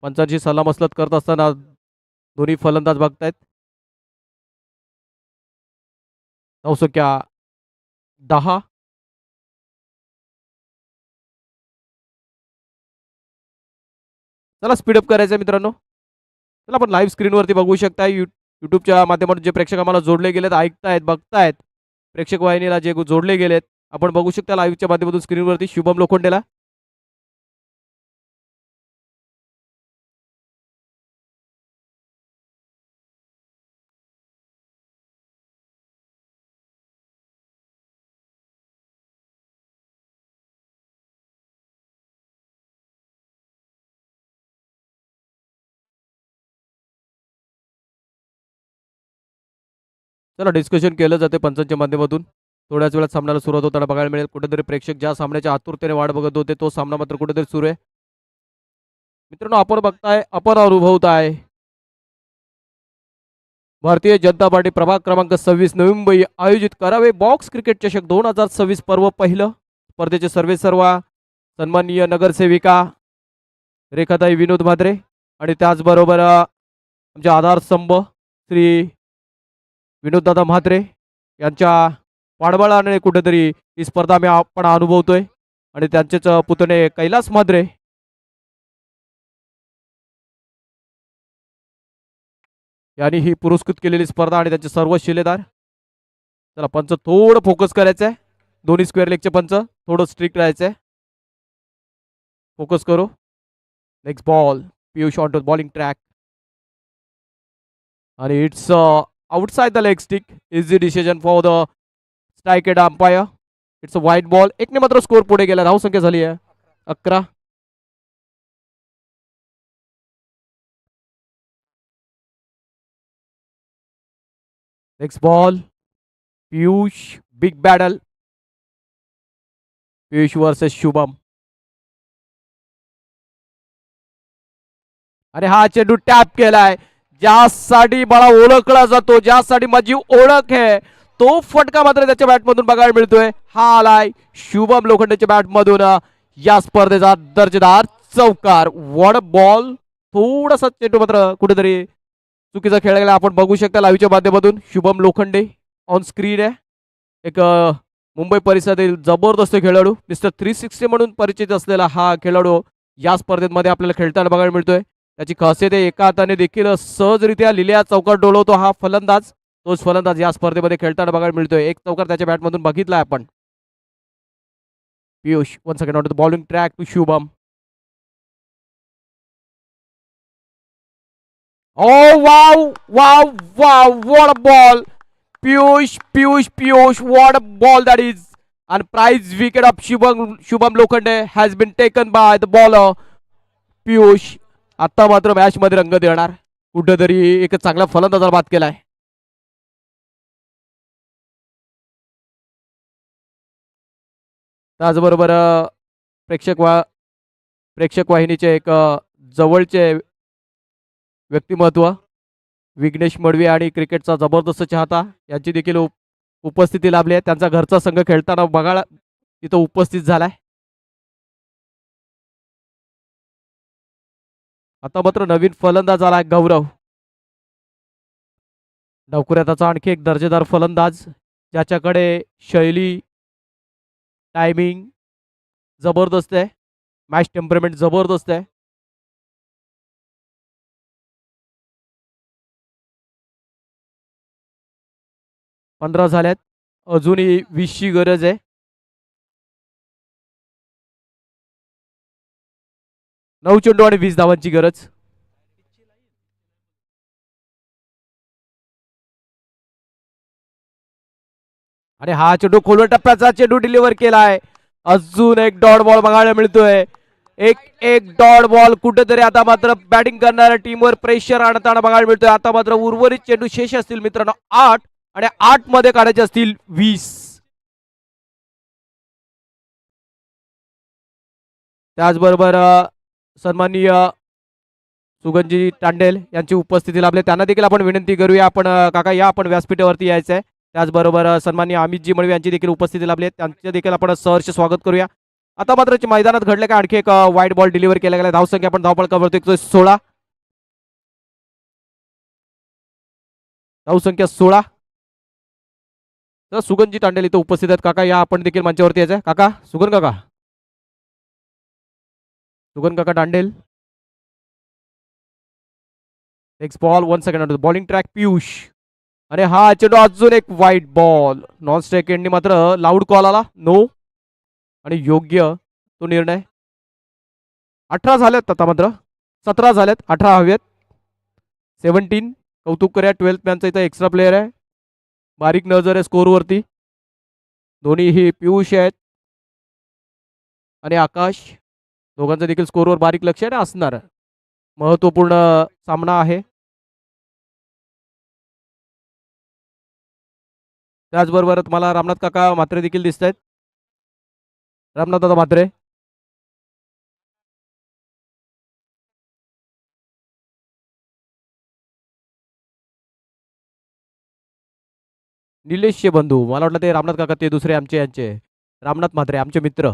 पंचांची सलामसलत करत असताना दोन्ही फलंदाज बघतायत. धावसंख्या 10. चला स्पीडअप करायचं मित्रांनो. चला आपण लाईव्ह स्क्रीनवरती बघू शकता. युट्यूबच्या माध्यमातून जे प्रेक्षक आम्हाला जोडले गेलेत, ऐकतायत, बघतायत, प्रेक्षक वाहिनीला जे जोडले गेलेत, आपण बघू शकता लाईव्हच्या माध्यमातून स्क्रीनवरती शुभम लोखंडेला. चला डिस्कशन केलं जाते पंचांच्या माध्यमातून. थोड्याच वेळात सामन्याला सुरुवात होताना बघायला मिळेल. कुठेतरी प्रेक्षक ज्या सामन्याच्या आतुरतेने वाट बघत होते तो सामना मात्र कुठेतरी सुरू आहे. मित्रांनो आपण बघताय, आपण अनुभवताय भारतीय जनता पार्टी प्रभाग क्रमांक 26 नवी मुंबई आयोजित करावे बॉक्स क्रिकेट चषक 2026 पर्व पहिलं. स्पर्धेचे सर्वेसर्वा सन्माननीय नगरसेविका रेखाताई विनोद म्हात्रे आणि त्याचबरोबर आमचे आधारस्तंभ श्री विनोददादा म्हात्रे यांच्या पाठबळाने कुठेतरी ही स्पर्धा आपण अनुभवतोय. आणि त्यांचेच पुतणे कैलास म्हात्रे यांनी ही पुरस्कृत केलेली स्पर्धा आणि त्यांचे सर्व शिलेदार. चला पंच थोडं फोकस करायचं आहे. दोन्ही स्क्वेअर लेगचे पंच थोडं स्ट्रिक्ट राहायचं आहे. फोकस करो. Next ball Piyush on to bowling track आणि it's outside the leg stick. Easy decision for the strike at umpire. It's a wide ball. एकने मात्र स्कोर पुढे गेला. धाव संख्या झाली आहे 11. Next ball Piyush. Big battle Piyush versus Shubham. आणि हा चेंडू टॅप केलाय. ज्यासाठी मला ओळखला जातो, ज्यासाठी माझी ओळख आहे, तो फटका मात्र त्याच्या बॅटमधून बघायला मिळतोय. हा आलाय शुभम लोखंडेच्या बॅटमधून. या स्पर्धेचा दर्जेदार चौकार. What ball. थोडासा चेंडू मात्र कुठेतरी चुकीचा खेळला गेला. आपण बघू शकता लाईव्हच्या माध्यमातून. शुभम लोखंडे ऑन स्क्रीन आहे. एक मुंबई परिसरातील जबरदस्त खेळाडू, मिस्टर 360 म्हणून परिचित असलेला हा खेळाडू या स्पर्धेमध्ये आपल्याला खेळताना बघायला मिळतोय. त्याची खासियत आहे एका हाताने देखील सहजरित्या लिहिल्या चौकार डोलवतो हा फलंदाज. तोच फलंदाज या स्पर्धेमध्ये खेळताना बघायला मिळतोय. एक चौकार त्याच्या बॅटमधून बघितलाय आपण. Piyush one second on the bowling track to Shubham. Oh wow, wow, wow, what a ball. Piyush, what a ball that is. And prize wicket of Shubham Lokhande has been taken by the bowler Piyush. आता मात्र match मध्ये रंग देणार. कुठेतरी एक चांगला फलंदाजाला बाद केलाय. त्याचबरोबर प्रेक्षक वाहिनीचे एक जवळचे व्यक्तिमत्व विघ्नेश मडवी आणि क्रिकेटचा जबरदस्त चाहता यांची देखील उपस्थिती लाभली आहे. त्यांचा घरचा संघ खेळताना बघायला तिथं उपस्थित झालाय. आता मात्र नवीन फलंदाज आलाय गौरव. डावखुऱ्याचा आणखी एक दर्जेदार फलंदाज ज्याच्याकडे शैली, टायमिंग जबरदस्त आहे, मॅच टेम्परमेंट जबरदस्त आहे. पंधरा झाल्यात. अजूनही 20ची गरज आहे. नऊ चेंडू आणि 20 धावांची गरज. आणि हा चेंडू खोलवर टप्प्याचा चेंडू डिलिव्हर केलाय. अजून एक डॉट बॉल बघायला मिळतोय. एक डॉट बॉल. कुठेतरी आता मात्र बॅटिंग करणाऱ्या टीमवर प्रेशर आणताना बघायला मिळतोय. आता मात्र उर्वरित चेंडू शेष असतील मित्रांनो 8 आणि 8 मध्ये काढायचे असतील 20. त्याचबरोबर सन्माननीय सुगंजी तांडेल यांची उपस्थिती लाभली. त्यांना देखील आपण विनंती करूया, आपण काका या, आपण व्यासपीठावरती यायचं आहे. त्याचबरोबर सन्माननीय अमितजी मळवी यांची देखील उपस्थिती लाभली आहे. त्यांचे देखील आपण सहर्ष स्वागत करूया. आता मात्र मैदानात घडले का आणखी एक वाईट बॉल डिलिव्हर केला गेला. धावसंख्या आपण धावपळ करतोय 16. धावसंख्या 16. तर सुगंजी तांडेल इथं उपस्थित आहेत. काका या, आपण देखील मंचावरती यायचं. काका सुगन काका Tandel. Next ball one second bowling track Piyush. आणि हा चेंडू अजून एक वाईट बॉल. नॉन स्ट्राइक एंडनी मात्र लाऊड कॉल आला. नो. आणि योग्य तो निर्णय. 18 झालेत आता मात्र. 17 झालेत. 18 हवेत. 17. कौतुक करूया 12th मॅनचा इथं एक्स्ट्रा प्लेअर आहे. बारीक नजर आहे स्कोरवरती. दोन्ही ही पियुष आहेत आणि आकाश. दोघांचं देखील स्कोरवर बारीक लक्ष आहे. असणार महत्वपूर्ण सामना आहे. त्याचबरोबर तुम्हाला रामनाथ काका म्हात्रे देखील दिसत आहेत. रामनाथ दादा म्हात्रे, निलेशचे बंधू, मला वाटलं ते रामनाथ काका ते दुसरे आमचे यांचे रामनाथ म्हात्रे आमचे मित्र.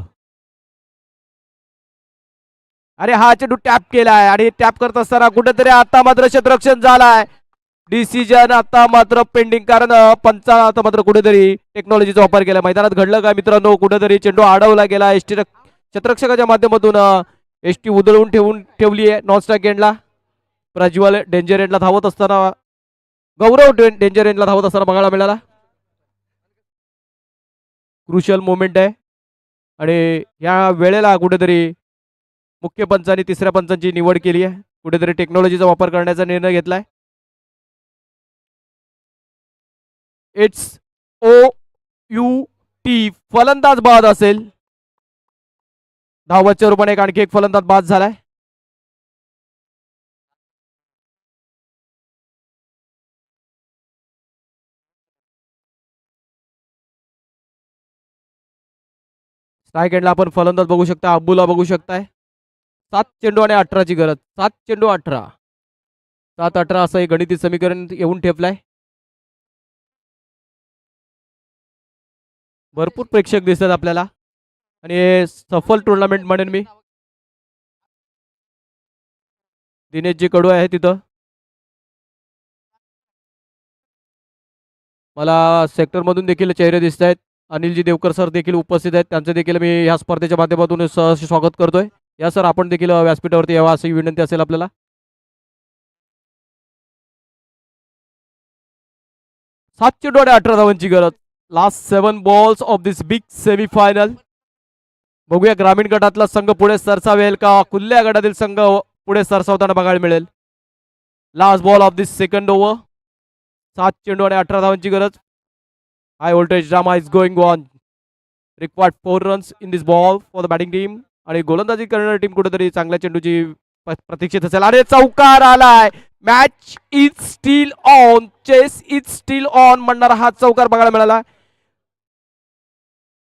अरे हा चेंडू टॅप केलाय आणि टॅप करत असताना कुठेतरी आता मात्र क्षेत्ररक्षण झालाय. डिसिजन आता मात्र पेंडिंग, कारण पंचा आता मात्र कुठेतरी टेक्नॉलॉजीचा वापर केला. मैदानात घडलं का मित्रांनो, कुठेतरी चेंडू अडवला गेला. एसटी क्षेत्ररक्षकाच्या माध्यमातून एसटी उधळून ठेवली आहे नॉन स्ट्राईक एंडला. प्रज्वल डेंजर एंडला धावत असताना, गौरव डेंजर एंडला धावत असताना बघायला मिळाला. क्रुशियल मोमेंट आहे आणि या वेळेला कुठेतरी मुख्य पंचांनी तिसऱ्या पंचांची निवड केली आहे. कुठेतरी टेक्नॉलॉजीचा वापर करण्याचा निर्णय घेतलाय. इट्स OUT, फलंदाज बाद असेल. धावाच्या रूपाने एक आणखी एक फलंदाज बाद झालाय. स्ट्राईक एंडला आपण फलंदाज बघू शकता, अब्बूला बघू शकताय. 7 चेंडू आणि 18ची गरज. 7 चेंडू 18, 7-18 असं एक गणिती समीकरण येऊन ठेपलाय. भरपूर प्रेक्षक दिसतात आपल्याला आणि हे सफल टुर्नामेंट म्हणेन मी. दिनेशजी कडू आहे तिथं. मला सेक्टरमधून देखील चेहरे दिसत आहेत. अनिलजी देवकर सर देखील उपस्थित आहेत. त्यांचं देखील मी या स्पर्धेच्या माध्यमातून सहर्ष स्वागत करतोय. या सर, आपण देखील व्यासपीठावरती यावा अशी विनंती असेल आपल्याला. 7 चेंडू आणि 18 धावांची गरज. Last 7 balls of this big semifinal. बघूया ग्रामीण गटातला संघ पुढे सरसावेल का खुल्या गटातील संघ पुढे सरसावताना बघायला मिळेल. Last ball of this second over. 7 चेंडू आणि 18 धावांची गरज. High voltage drama is going on. Required 4 runs in this ball for the batting team. आणि गोलंदाजी करणारी टीम कुठेतरी चांगल्या चेंडूची प्रतीक्षेत असेल. अरे चौकार आलाय. Match is still on, chase is still on म्हणणारा हा चौकार बघायला मिळाला.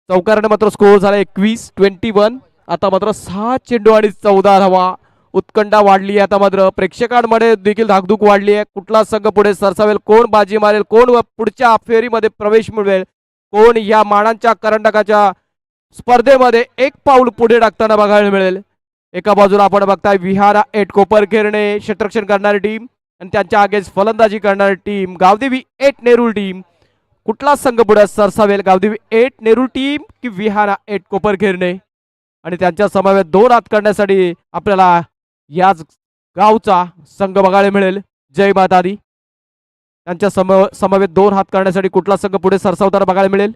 चौकाराने मात्र स्कोर झाला 21-21. आता मात्र 6 चेंडू आणि 14 धावा. उत्कंठा वाढली आहे आता मात्र प्रेक्षकांमध्ये देखील धाकधूक वाढली आहे. कुठला संघ पुढे सरसावेल, कोण बाजी मारेल, कोण पुढच्या फेरीमध्ये प्रवेश मिळवेल, कोण या मानांच्या करंडकाच्या स्पर्धेमध्ये एक पाऊल पुढे टाकताना बघायला मिळेल. एका बाजूला आपण बघताय विहारा 8 कोपरखेरणे क्षेत्ररक्षण करणारी टीम आणि त्यांच्या अगेन्स्ट फलंदाजी करणारी टीम गावदेवी 8 नेरूळ टीम. कुठला संघ पुढे सरसावेल, गावदेवी 8 नेरूळ टीम की विहारा 8 कोपरखेरणे. आणि त्यांच्या समवेत 2 हात करण्यासाठी आपल्याला याच गावचा संघ बघायला मिळेल. जय माता दी. त्यांच्या समवेत 2 हात करण्यासाठी कुठला संघ पुढे सरसावताना बघायला मिळेल.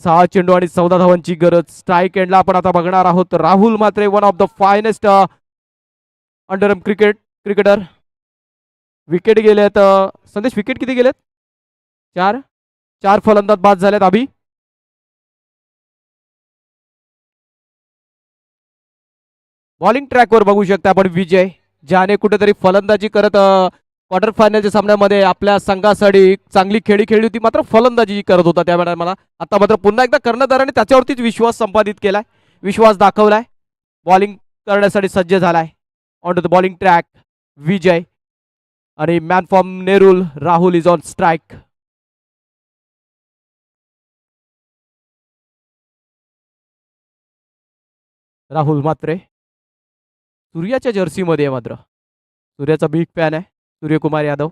6 चेंडू आणि 14 धावांची गरज. स्ट्राईक एंडला आपण आता बघणार आहोत Rahul Mhatre, one of the finest under cricketer. Wicket गेलेत संदेश, विकेट किती गेलेत? 4 फलंदाज बाद झालेत. अभि बॉलिंग ट्रॅकवर बघू शकता आपण विजय, ज्याने कुठेतरी फलंदाजी करत क्वार्टर फायनलच्या सामन्यामध्ये आपल्या संघासाठी चांगली खेळली होती, मात्र फलंदाजी करत होता त्यावेळेला. मला आता मात्र पुन्हा एकदा कर्णधाराने त्याच्यावरतीच विश्वास संपादित केलाय, विश्वास दाखवलाय, बॉलिंग करण्यासाठी सज्ज झालाय. On to the bowling track Vijay आणि man from Nerul Rahul is on strike. Rahul Matre सूर्याच्या जर्सीमध्ये आहे, मात्र सूर्याचा बिग फॅन आहे सूर्यकुमार यादव.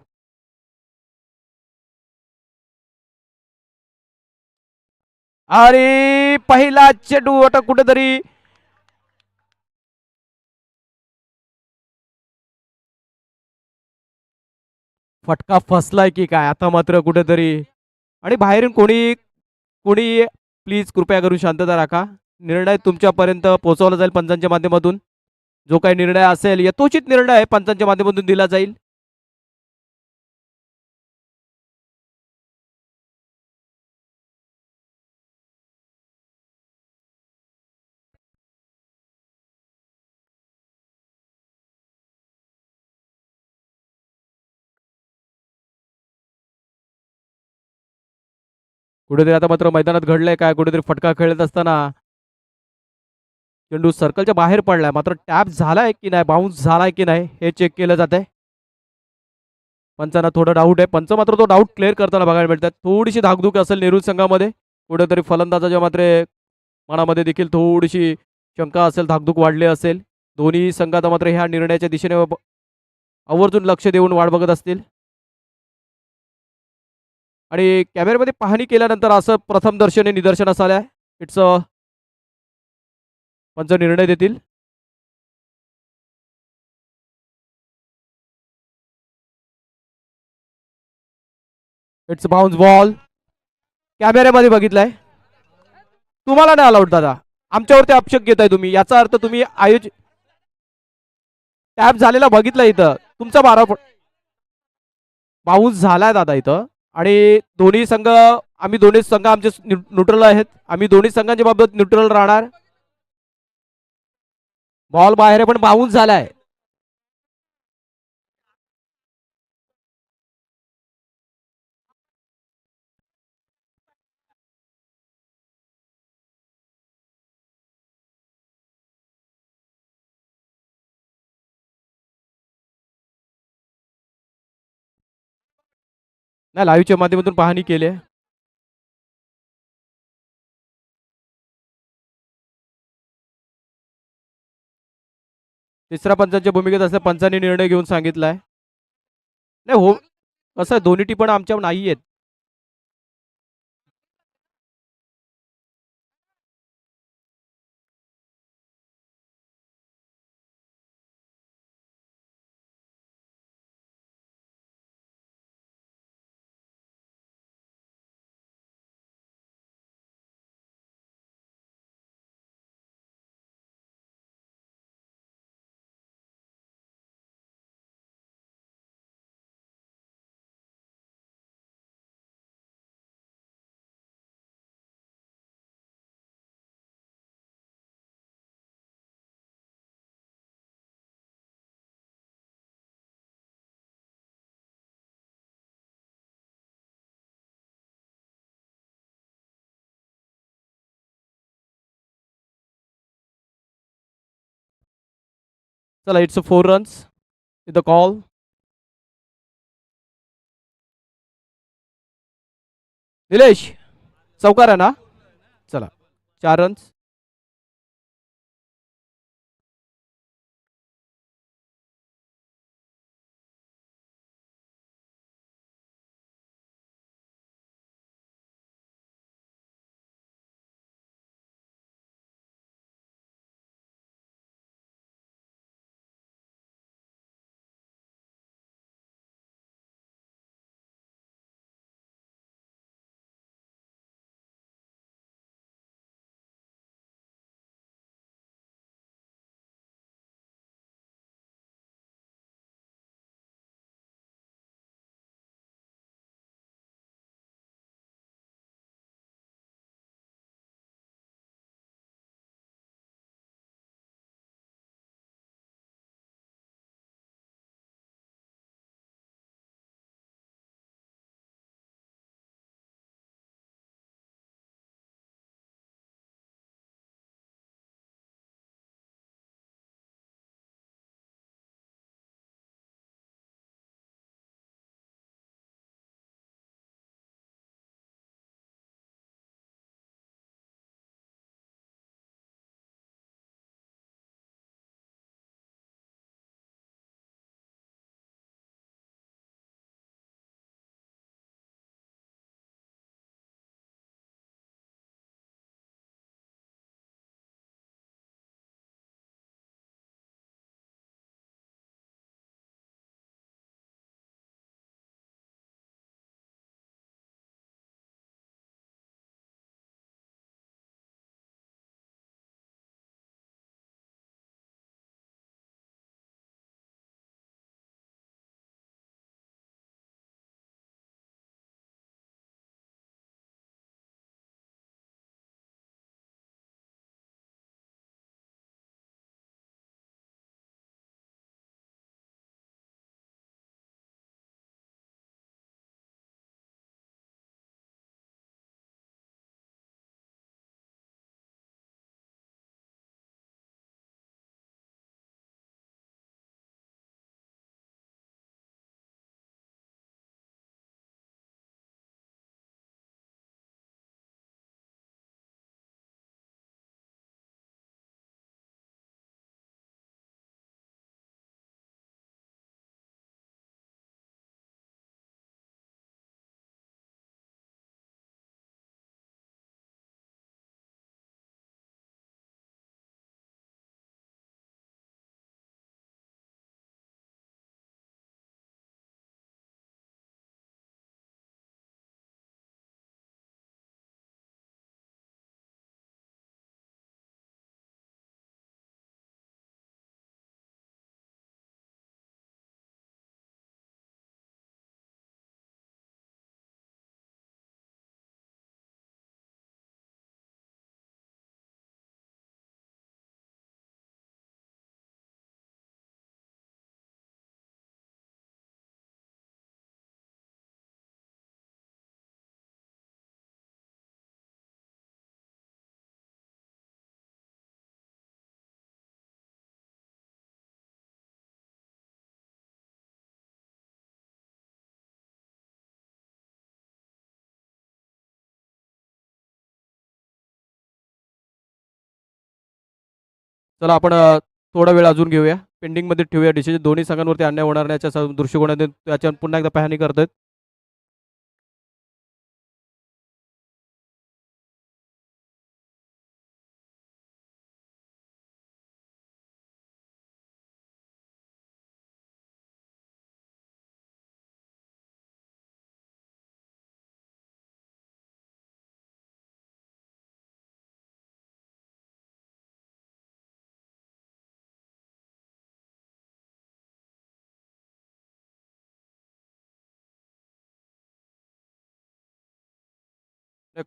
आणि पहिला चेंडू आता कुठेतरी फटका फसलाय की काय, आता मात्र कुठेतरी. आणि बाहेरून कोणी प्लीज कृपया करून शांतता राखा. निर्णय तुमच्यापर्यंत पोहोचवला जाईल पंचांच्या माध्यमातून. जो काही निर्णय असेल यथोचित निर्णय पंचांच्या माध्यमातून दिला जाईल. कुठेतरी आता मात्र मैदानात घडलंय काय, कुठेतरी फटका खेळत असताना चेंडू सर्कलच्या बाहेर पडलाय, मात्र टॅप झालाय की नाही, बाउन्स झालाय की नाही हे चेक केलं जात आहे. पंचांना थोडं डाऊट आहे, पंच मात्र तो डाऊट क्लिअर करताना बघायला मिळतात. थोडीशी धाकधूक असेल नेहरू संघामध्ये, कुठेतरी फलंदाजाच्या मात्र मनामध्ये देखील थोडीशी शंका असेल, धाकधूक वाढली असेल. दोन्ही संघात मात्र ह्या निर्णयाच्या दिशेने आवर्जून लक्ष देऊन वाट बघत असतील. आणि कॅमेऱ्यामध्ये पाहणी केल्यानंतर असं प्रथम दर्शनी निदर्शनास आलं आहे. इट्स पंच निर्णय देतील. It's bounce ball. कॅमेऱ्यामध्ये बघितलाय, तुम्हाला नाही अलाउड दादा, आमच्यावरती आक्षेप घेताय तुम्ही. याचा अर्थ तुम्ही टॅप झालेला बघितला, इथं तुमचा बाउन्स झालाय दादा इथं. आणि दोन्ही संघ, आम्ही दोन्ही संघ आमचे न्यूट्रल आहेत, आम्ही दोन्ही संघांच्या बाबत न्यूट्रल राहणार. बॉल बाहेर आहे पण बाउन्स झालाय. नाही, लाईव्हच्या माध्यमातून पाहणी केली आहे. तिसऱ्या पंचांच्या भूमिकेत असल्या पंचांनी निर्णय घेऊन सांगितलाय. नाही हो, कसं आहे, दोन्ही टीम पण आमच्या नाही आहेत. चला, it's 4 runs with the call. Nilesh चौकार आहे ना. चला, 4 रन्स. चला आपण थोडा वेळ अजून घेऊया, पेंडिंगमध्ये ठेवूया डिसिजन. दोन्ही संघांवरती अन्याय होणार नाही याच्या दृष्टिकोनातून त्याच्यावर पुन्हा एकदा पाहणी करतोय.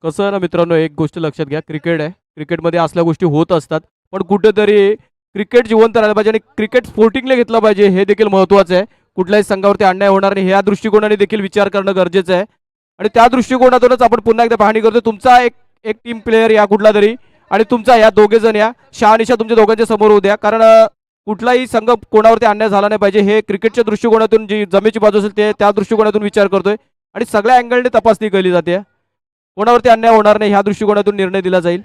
कसं आहे ना मित्रांनो, एक गोष्ट लक्षात घ्या, क्रिकेट आहे. क्रिकेटमध्ये असल्या गोष्टी होत असतात. पण कुठेतरी क्रिकेट जिवंत राहायला पाहिजे आणि क्रिकेट स्पोर्टिंगला घेतलं पाहिजे, हे देखील महत्त्वाचं आहे. कुठल्याही संघावरती अन्याय होणार नाही, ह्या दृष्टिकोनाने देखील विचार करणं गरजेचं आहे. आणि त्या दृष्टिकोनातूनच आपण पुन्हा एकदा पाहणी करतो. तुमचा एक एक टीम प्लेअर या कुठला तरी, आणि तुमचा या दोघे जण या शहानिशा तुमच्या दोघांच्या समोर उद्या, कारण कुठलाही संघ कोणावरती अन्याय झाला नाही पाहिजे, हे क्रिकेटच्या दृष्टिकोनातून जी जमेची बाजू असेल ते त्या दृष्टिकोनातून विचार करतोय. आणि सगळ्या अँगलने तपासणी केली जाते. कोणावरती अन्याय होणार नाही ह्या दृष्टिकोनातून निर्णय दिला जाईल.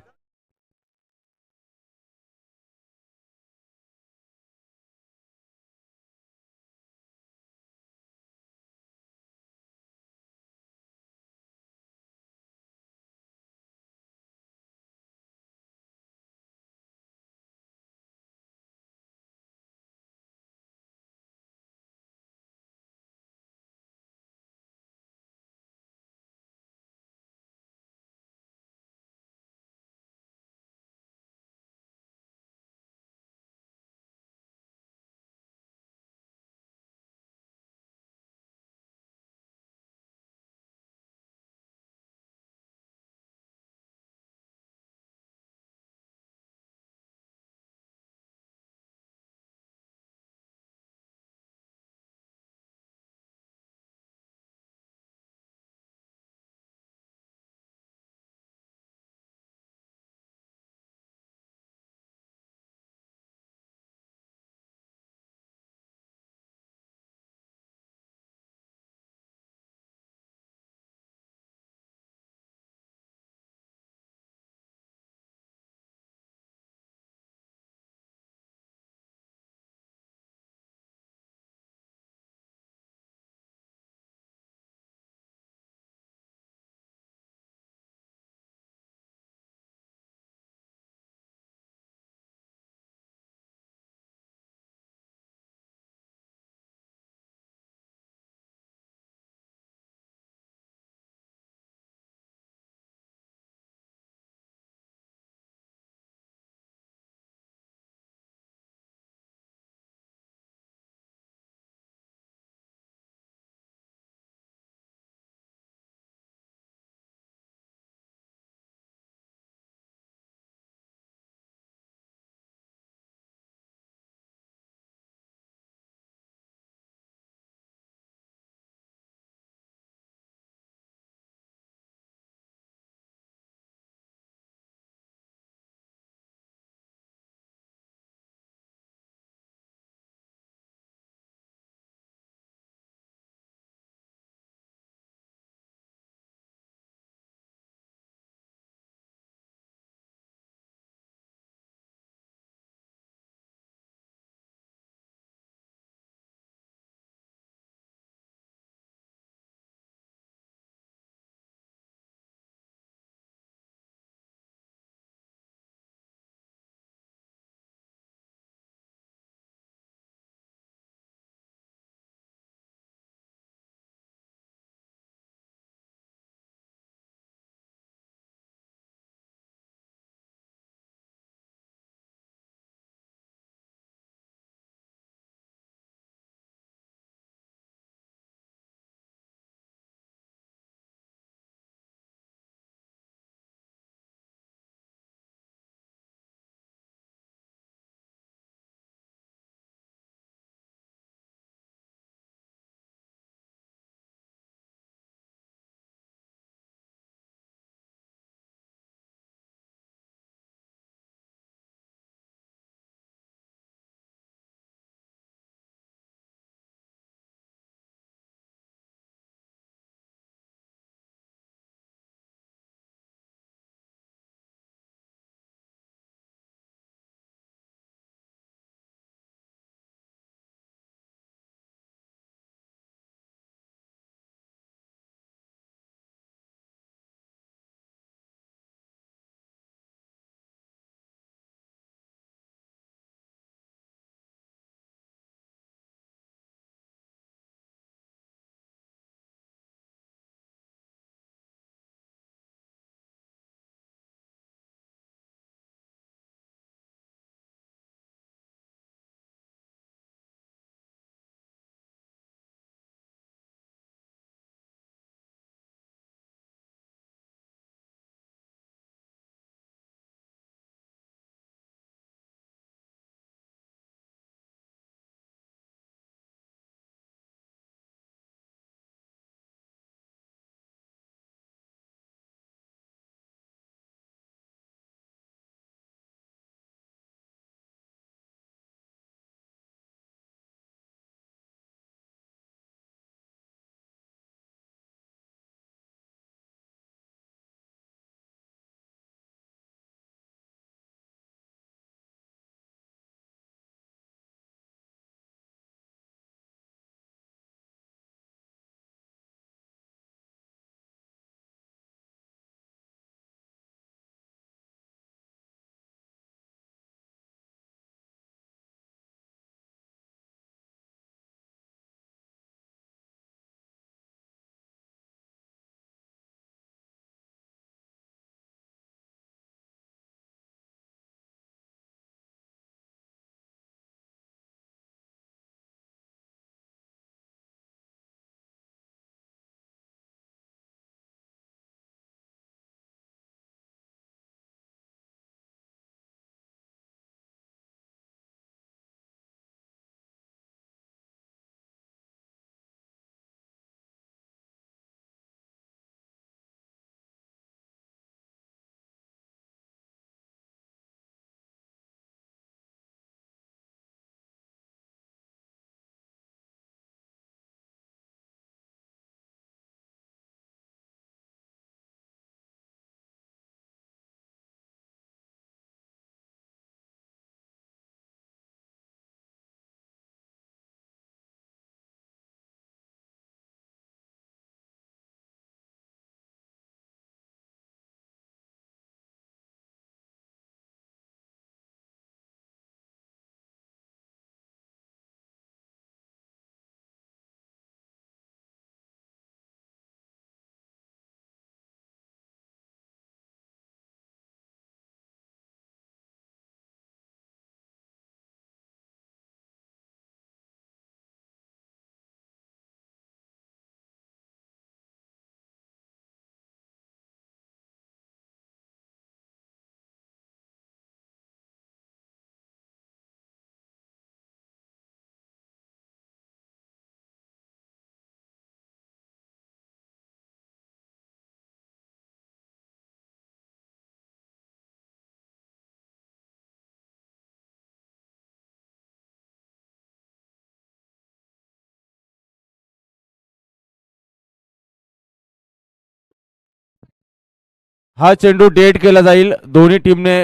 हा चेंडू डेट केला जाईल. दोन्ही टीमने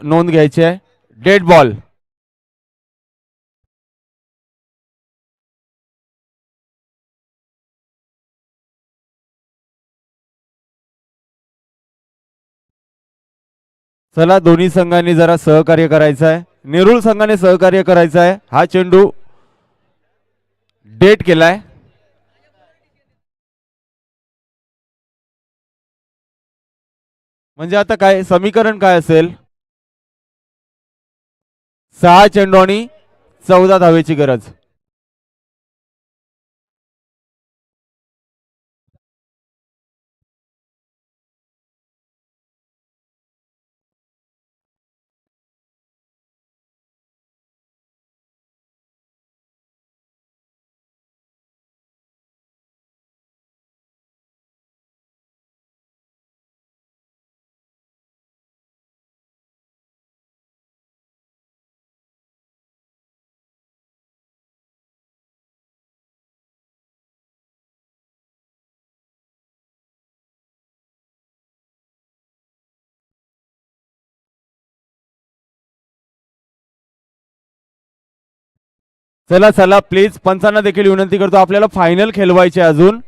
नोंद घ्यायची आहे. Dead ball. चला दोन्ही संघांनी जरा सहकार्य करायचं आहे. नेरूळ संघाने सहकार्य करायचं आहे. हा चेंडू डेट केलाय. म्हणजे आता काय समीकरण काय असेल? 6 चेंडू आणि 14 धावेची गरज. चला चला प्लीज पंचांना देखील विनंती करतो, आपल्याला फायनल खेळवायचे अजून.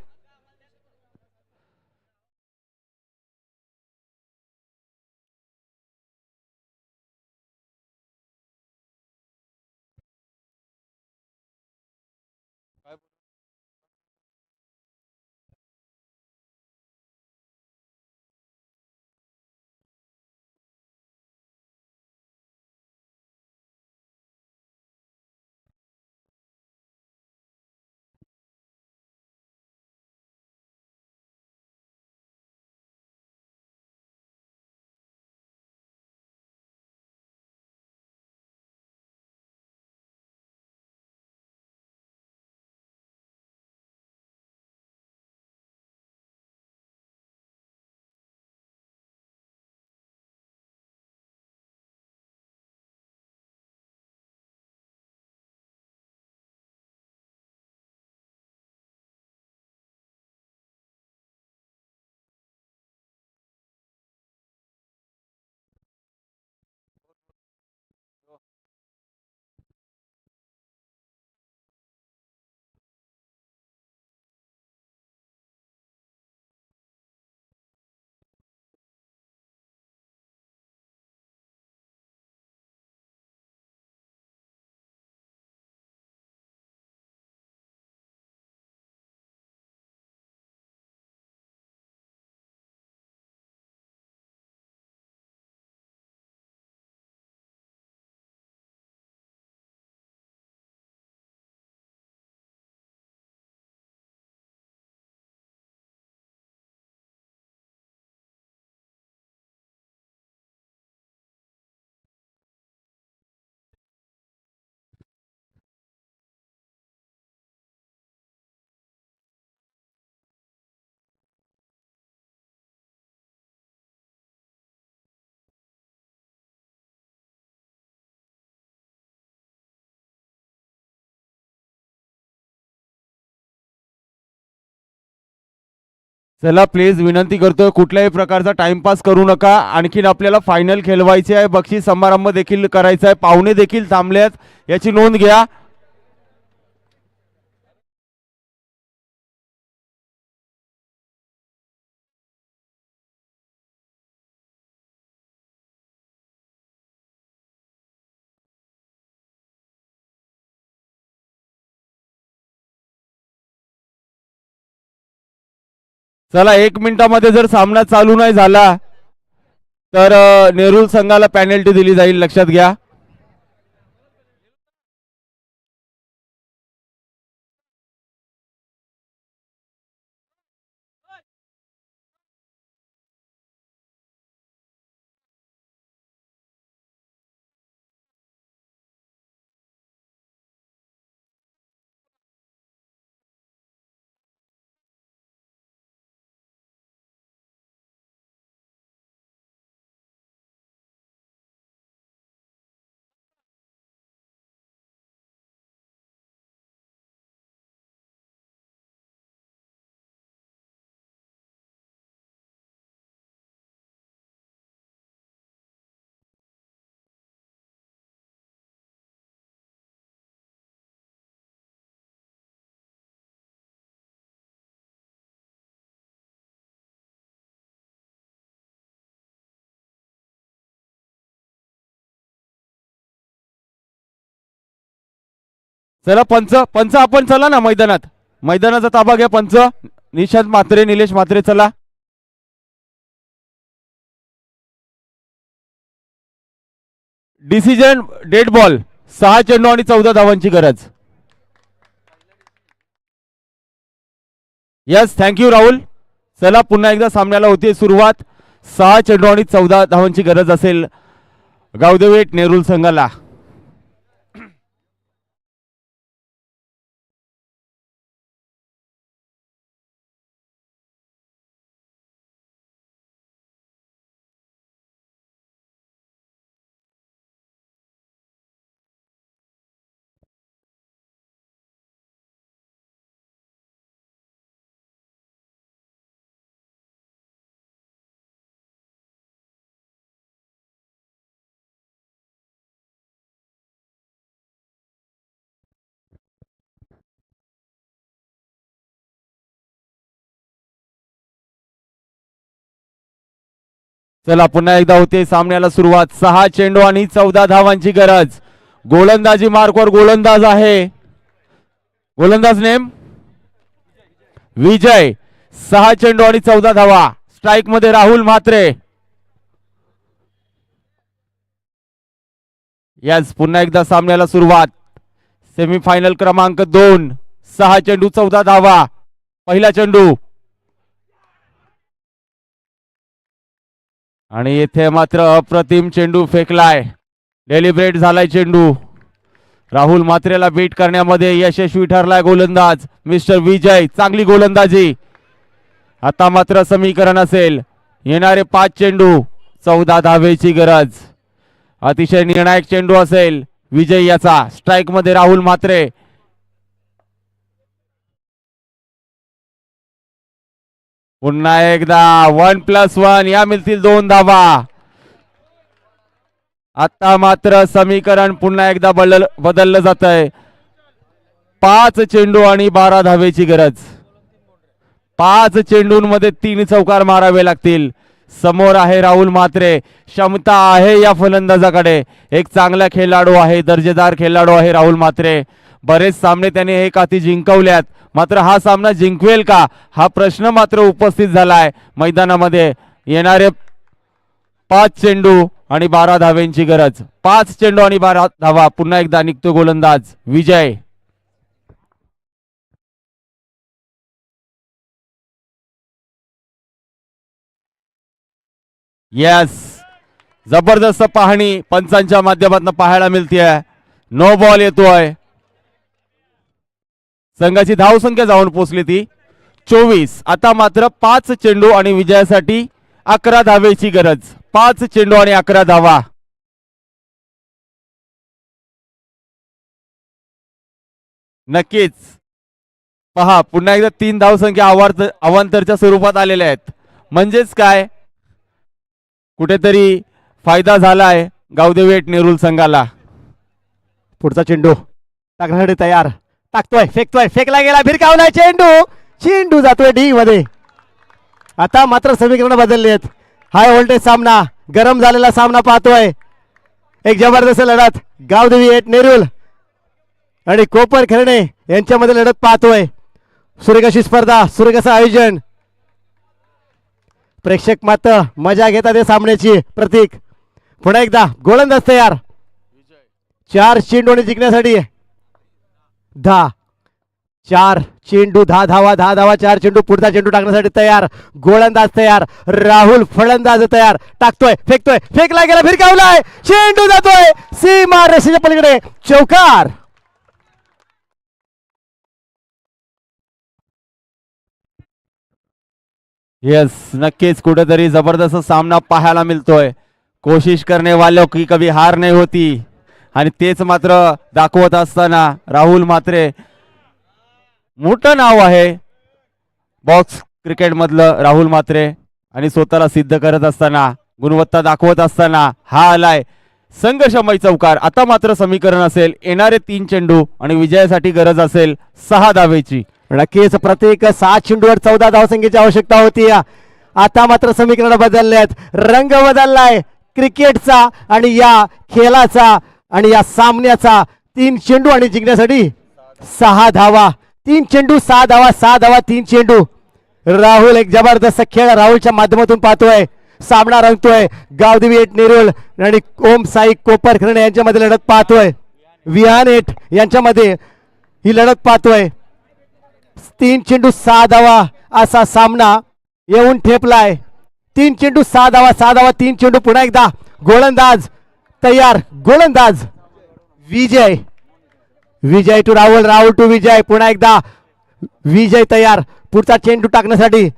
चला प्लीज विनंती करतोय, कुठल्याही प्रकारचा टाइमपास करू नका. आणखीन आपल्याला फायनल खेळवायचे आहे. बक्षीस समारंभ देखील करायचा आहे. पाहुणे देखील थांबलेत, याची नोंद घ्या. चला 1 मिनिटामध्ये जर सामना चालू नाही झाला तर नेरूळ संघाला पॅनल्टी दिली जाईल, लक्षात घ्या. चला पंच पंच आपण चला ना मैदानाचा ताबा घ्या पंच. निशांत म्हात्रे निलेश म्हात्रे चला. डिसिजन डेड बॉल 6 चेंडू आणि 14 धावांची गरज. Yes thank you Rahul. चला पुन्हा एकदा सामन्याला होती सुरुवात. 6 चेंडू आणि 14 धावांची गरज असेल गावदेवेट नेरुल संघाला. चला पुन्हा एकदा होते सामन्याला सुरुवात. 6 चेंडू आणि 14 धावांची गरज. गोलंदाजी मार्कवर गोलंदाज आहे. गोलंदाज नेम विजय. 6 चेंडू आणि 14 धावा. स्ट्राईक मध्ये राहुल म्हात्रे. यस पुन्हा एकदा सामन्याला सुरुवात. सेमीफायनल क्रमांक 2. 6 चेंडू 14 धावा. पहिला चेंडू आणि येथे मात्र अप्रतिम चेंडू फेकलाय. डेलिब्रेट झालाय चेंडू. राहुल म्हात्रेला बीट करण्यामध्ये यशस्वी ठरलाय गोलंदाज मिस्टर विजय. चांगली गोलंदाजी. आता मात्र समीकरण असेल येणारे 5 चेंडू 14 धावेची गरज. अतिशय निर्णायक चेंडू असेल विजय याचा. स्ट्राईक मध्ये राहुल म्हात्रे. पुन्हा एकदा 1+1 या मिळतील 2 धावा. आता मात्र समीकरण पुन्हा एकदा बदललं जात आहे. 5 चेंडू आणि 12 धावेची गरज. 5 चेंडूंमध्ये 3 चौकार मारावे लागतील. समोर आहे राहुल म्हात्रे. क्षमता आहे या फलंदाजाकडे. एक चांगला खेळाडू आहे. दर्जेदार खेळाडू आहे राहुल म्हात्रे. बरेच सामने त्याने एक हाती जिंकवल्यात. मात्र हा सामना जिंकवेल का हा प्रश्न मात्र उपस्थित झालाय मैदानामध्ये. येणारे 5 चेंडू आणि 12 धावेंची गरज. 5 चेंडू आणि 12 धावा. पुन्हा एकदा निघतो गोलंदाज विजय. यस जबरदस्त पाहणी पंचांच्या माध्यमातून पाहायला मिळतेय. नो बॉल येतोय. संघाची धावसंख्या जाऊन पोहोचली ती 24. आता मात्र 5 चेंडू आणि विजयासाठी 11 धावेची गरज. 5 चेंडू आणि 11 धावा. नक्कीच पहा पुन्हा एकदा 3 धावसंख्या अवांतरच्या स्वरूपात आलेल्या आहेत. म्हणजेच काय कुठेतरी फायदा झालाय गावदेवेट नेरुल संघाला. पुढचा चेंडू टाकण्यासाठी तयार. टाकतोय फेकतोय. फेकला गेला. भिरकावलाय चेंडू. चेंडू जातोय डी मध्ये. आता मात्र समीकरण बदलली आहेत. हाय व्होल्टेज सामना गरम झालेला सामना पाहतोय. एक जबरदस्त लढत गावदेवेट नेरुल आणि कोपर खर्णे यांच्यामध्ये लढत पाहतोय. सुरेख स्पर्धा सुरेख आयोजन. प्रेक्षक मात्र मजा घेतात या सामन्याची. प्रतीक पुन्हा एकदा गोलंदाज तयार. 4 चेंडू जिंकण्यासाठी 10. 4 चेंडू 10 धावा. 10 धावा 4 चेंडू. पुढचा चेंडू टाकण्यासाठी तयार. गोलंदाज तयार. राहुल फलंदाज तयार. टाकतोय फेकतोय. फेकला गेला. भिरकावलाय. चेंडू जातोय सीमा रेषेच्या पलीकडे. चौकार. यस नक्कीच कुठेतरी जबरदस्त सामना पाहायला मिळतोय. कोशिश करने वालों की कभी हार नहीं होती आणि तेच मात्र दाखवत असताना राहुल म्हात्रे मोठं नाव आहे बॉक्स क्रिकेट मधलं राहुल म्हात्रे आणि स्वतःला सिद्ध करत असताना गुणवत्ता दाखवत असताना हा आलाय संघर्षमय चौकार. आता मात्र समीकरण असेल येणारे 3 चेंडू आणि विजयासाठी गरज असेल 6 धावेची. नक्कीच प्रत्येक 7 चेंडूवर 14 धावसंख्येची आवश्यकता होती. आता मात्र समीकरण बदललेत. रंग बदललाय क्रिकेटचा आणि या खेळाचा आणि या सामन्याचा. 3 चेंडू आणि जिंकण्यासाठी 6 धावा, 3 चेंडू 6 धावा, 6 धावा 3 चेंडू. राहुल एक जबरदस्त खेळ राहुलच्या माध्यमातून पाहतोय. सामना रंगतोय. गावदेवी एट नेरुळ आणि ओम साई कोपरखर्णे यांच्यामध्ये लढत पाहतोय. विहान एट यांच्यामध्ये ही लढत पाहतोय. 3 चेंडू 6 धावा असा सामना येऊन ठेपलाय. 3 चेंडू 6 धावा, 6 धावा 3 चेंडू. पुन्हा एकदा गोलंदाज तयार. गोलंदाज विजय. विजय टू राहुल, राहुल टू विजय. पुन्हा एकदा विजय तयार. पुढचा चेंडू टाकण्यासाठी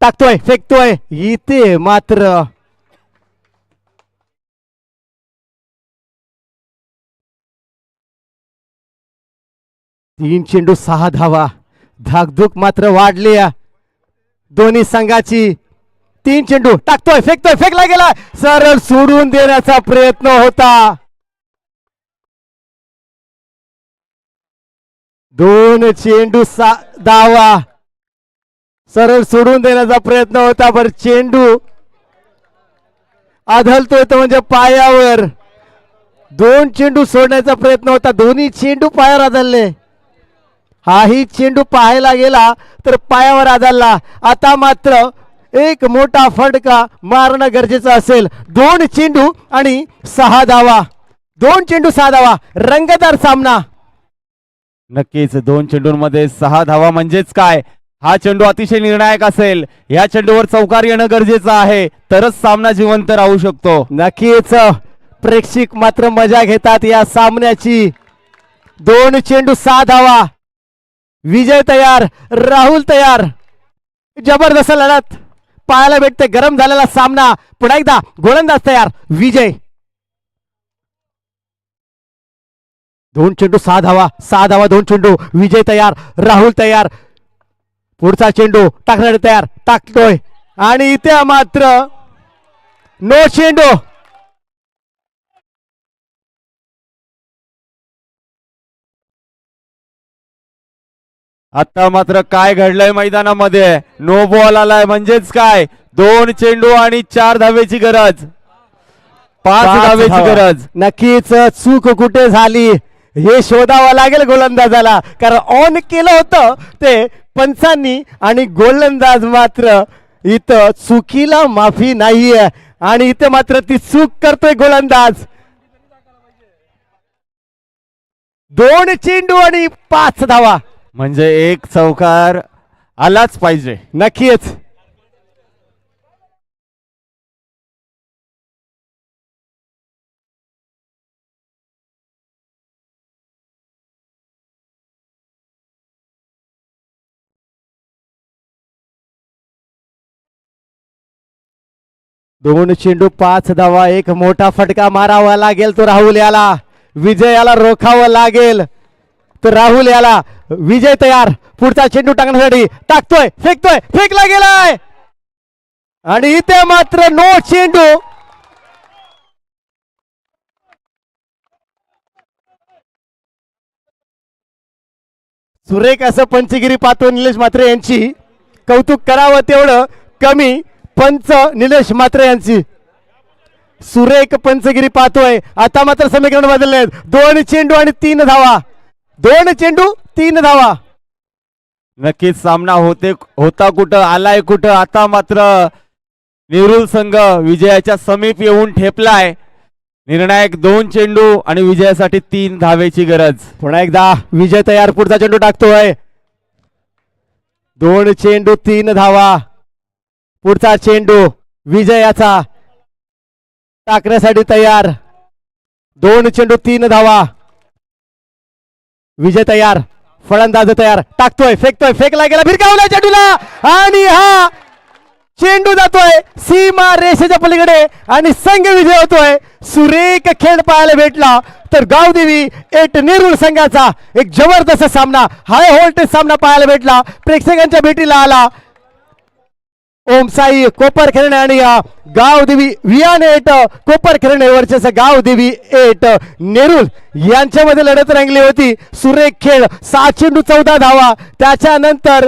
टाकतोय, फेकतोय. इथे मात्र तीन चेंडू 6 धावा. धाकधूक मात्र वाढली दोन्ही संघाची. 3 चेंडू टाकतोय, फेकतोय, फेकला गेला. सरळ सोडून देण्याचा प्रयत्न होता. 2 चेंडू 6 धावा. सरळ सोडून देण्याचा प्रयत्न होता, पण चेंडू आदळतोय तो म्हणजे पायावर. 2 चेंडू सोडण्याचा प्रयत्न होता, दोन्ही चेंडू पायावर आदळले. हाही चेंडू पाहायला गेला तर पायावर आदळला. आता मात्र एक मोठा फटका मारणं गरजेचं असेल. 2 चेंडू आणि 6 धावा. 2 चेंडू 6 धावा. रंगतदार सामना. नक्कीच 2 चेंडूंमध्ये 6 धावा म्हणजेच काय, हा चेंडू अतिशय निर्णायक असेल. या चेंडूवर चौकार येणं गरजेचं आहे, तरच सामना जिवंत राहू शकतो. नक्कीच प्रेक्षक मात्र मजा घेतात या सामन्याची. 2 चेंडू 6 धावा. विजय तयार, राहुल तयार. जबरदस्त लढत पाहायला भेटते. गरम झालेला सामना. पुन्हा एकदा गोलंदाज तयार. विजय. 2 चेंडू 6 धावा, 6 धावा 2 चेंडू. विजय तयार, राहुल तयार. पुढचा चेंडू टाकण्यासाठी तयार. टाकतोय आणि इथे मात्र नो चेंडू. आता मात्र काय घडलंय मैदानामध्ये, नो बॉल आलाय म्हणजेच काय, 2 चेंडू आणि 4 धावेची गरज, 5 धावेची गरज. नक्कीच चूक कुठे झाली हे शोधावं लागेल गोलंदाजाला, कारण ऑन केलं होतं ते पंचांनी आणि गोलंदाज मात्र इथं चुकीला माफी नाहीये आणि इथे मात्र ती चूक करतोय गोलंदाज. 2 चेंडू आणि 5 धावा. म्हणजे एक चौकार आलाच पाहिजे. नक्कीच. दोन चेंडू 5 धावा. एक मोठा फटका मारावा लागेल तो राहुल याला. विजय याला रोखावं लागेल तर राहुल याला. विजय तयार. पुढचा चेंडू टाकण्यासाठी टाकतोय, फेकतोय, फेकला गेलाय आणि इथे मात्र नो चेंडू. सुरेख असं पंचगिरी पाहतो निलेश म्हात्रे यांची. कौतुक करावं तेवढं कमी पंच निलेश म्हात्रे यांची. सुरेख पंचगिरी पाहतोय. आता मात्र समीकरण बदलले. 2 चेंडू आणि 3 धावा. 2 चेंडू 3 धावा. नक्कीच सामना होता कुठं आलाय कुठं. आता मात्र नेरुल संघ विजयाच्या समीप येऊन ठेपलाय. निर्णायक 2 चेंडू आणि विजयासाठी 3 धावेची गरज. पुन्हा एकदा विजय तयार. पुढचा चेंडू टाकतोय. 2 चेंडू 3 धावा. पुढचा चेंडू विजयाचा टाकण्यासाठी तयार. 2 चेंडू 3 धावा. विजय तयार. फलंदाज तयार. टाकतोय, फेकतोय, फेकला गेला, भिरकावला चेंडूला आणि हा चेंडू जातोय सीमा रेषेच्या पलीकडे आणि संघ विजय होतोय. सुरेख खेळ पाहायला भेटला तर गावदेवी एट नेरुळ संघाचा एक जबरदस्त सामना, हाय व्होल्टेज सामना पाहायला भेटला. प्रेक्षकांच्या भेटीला आला ओम साई कोपरखर्णे आणि गावदेवी वियान एट कोपरखर्णे वर्चस्व गावदेवी एट नेरुळ यांच्यामध्ये लढत रंगली होती. सुरेख खेळ. 7 चेंडू 14 धावा. त्याच्यानंतर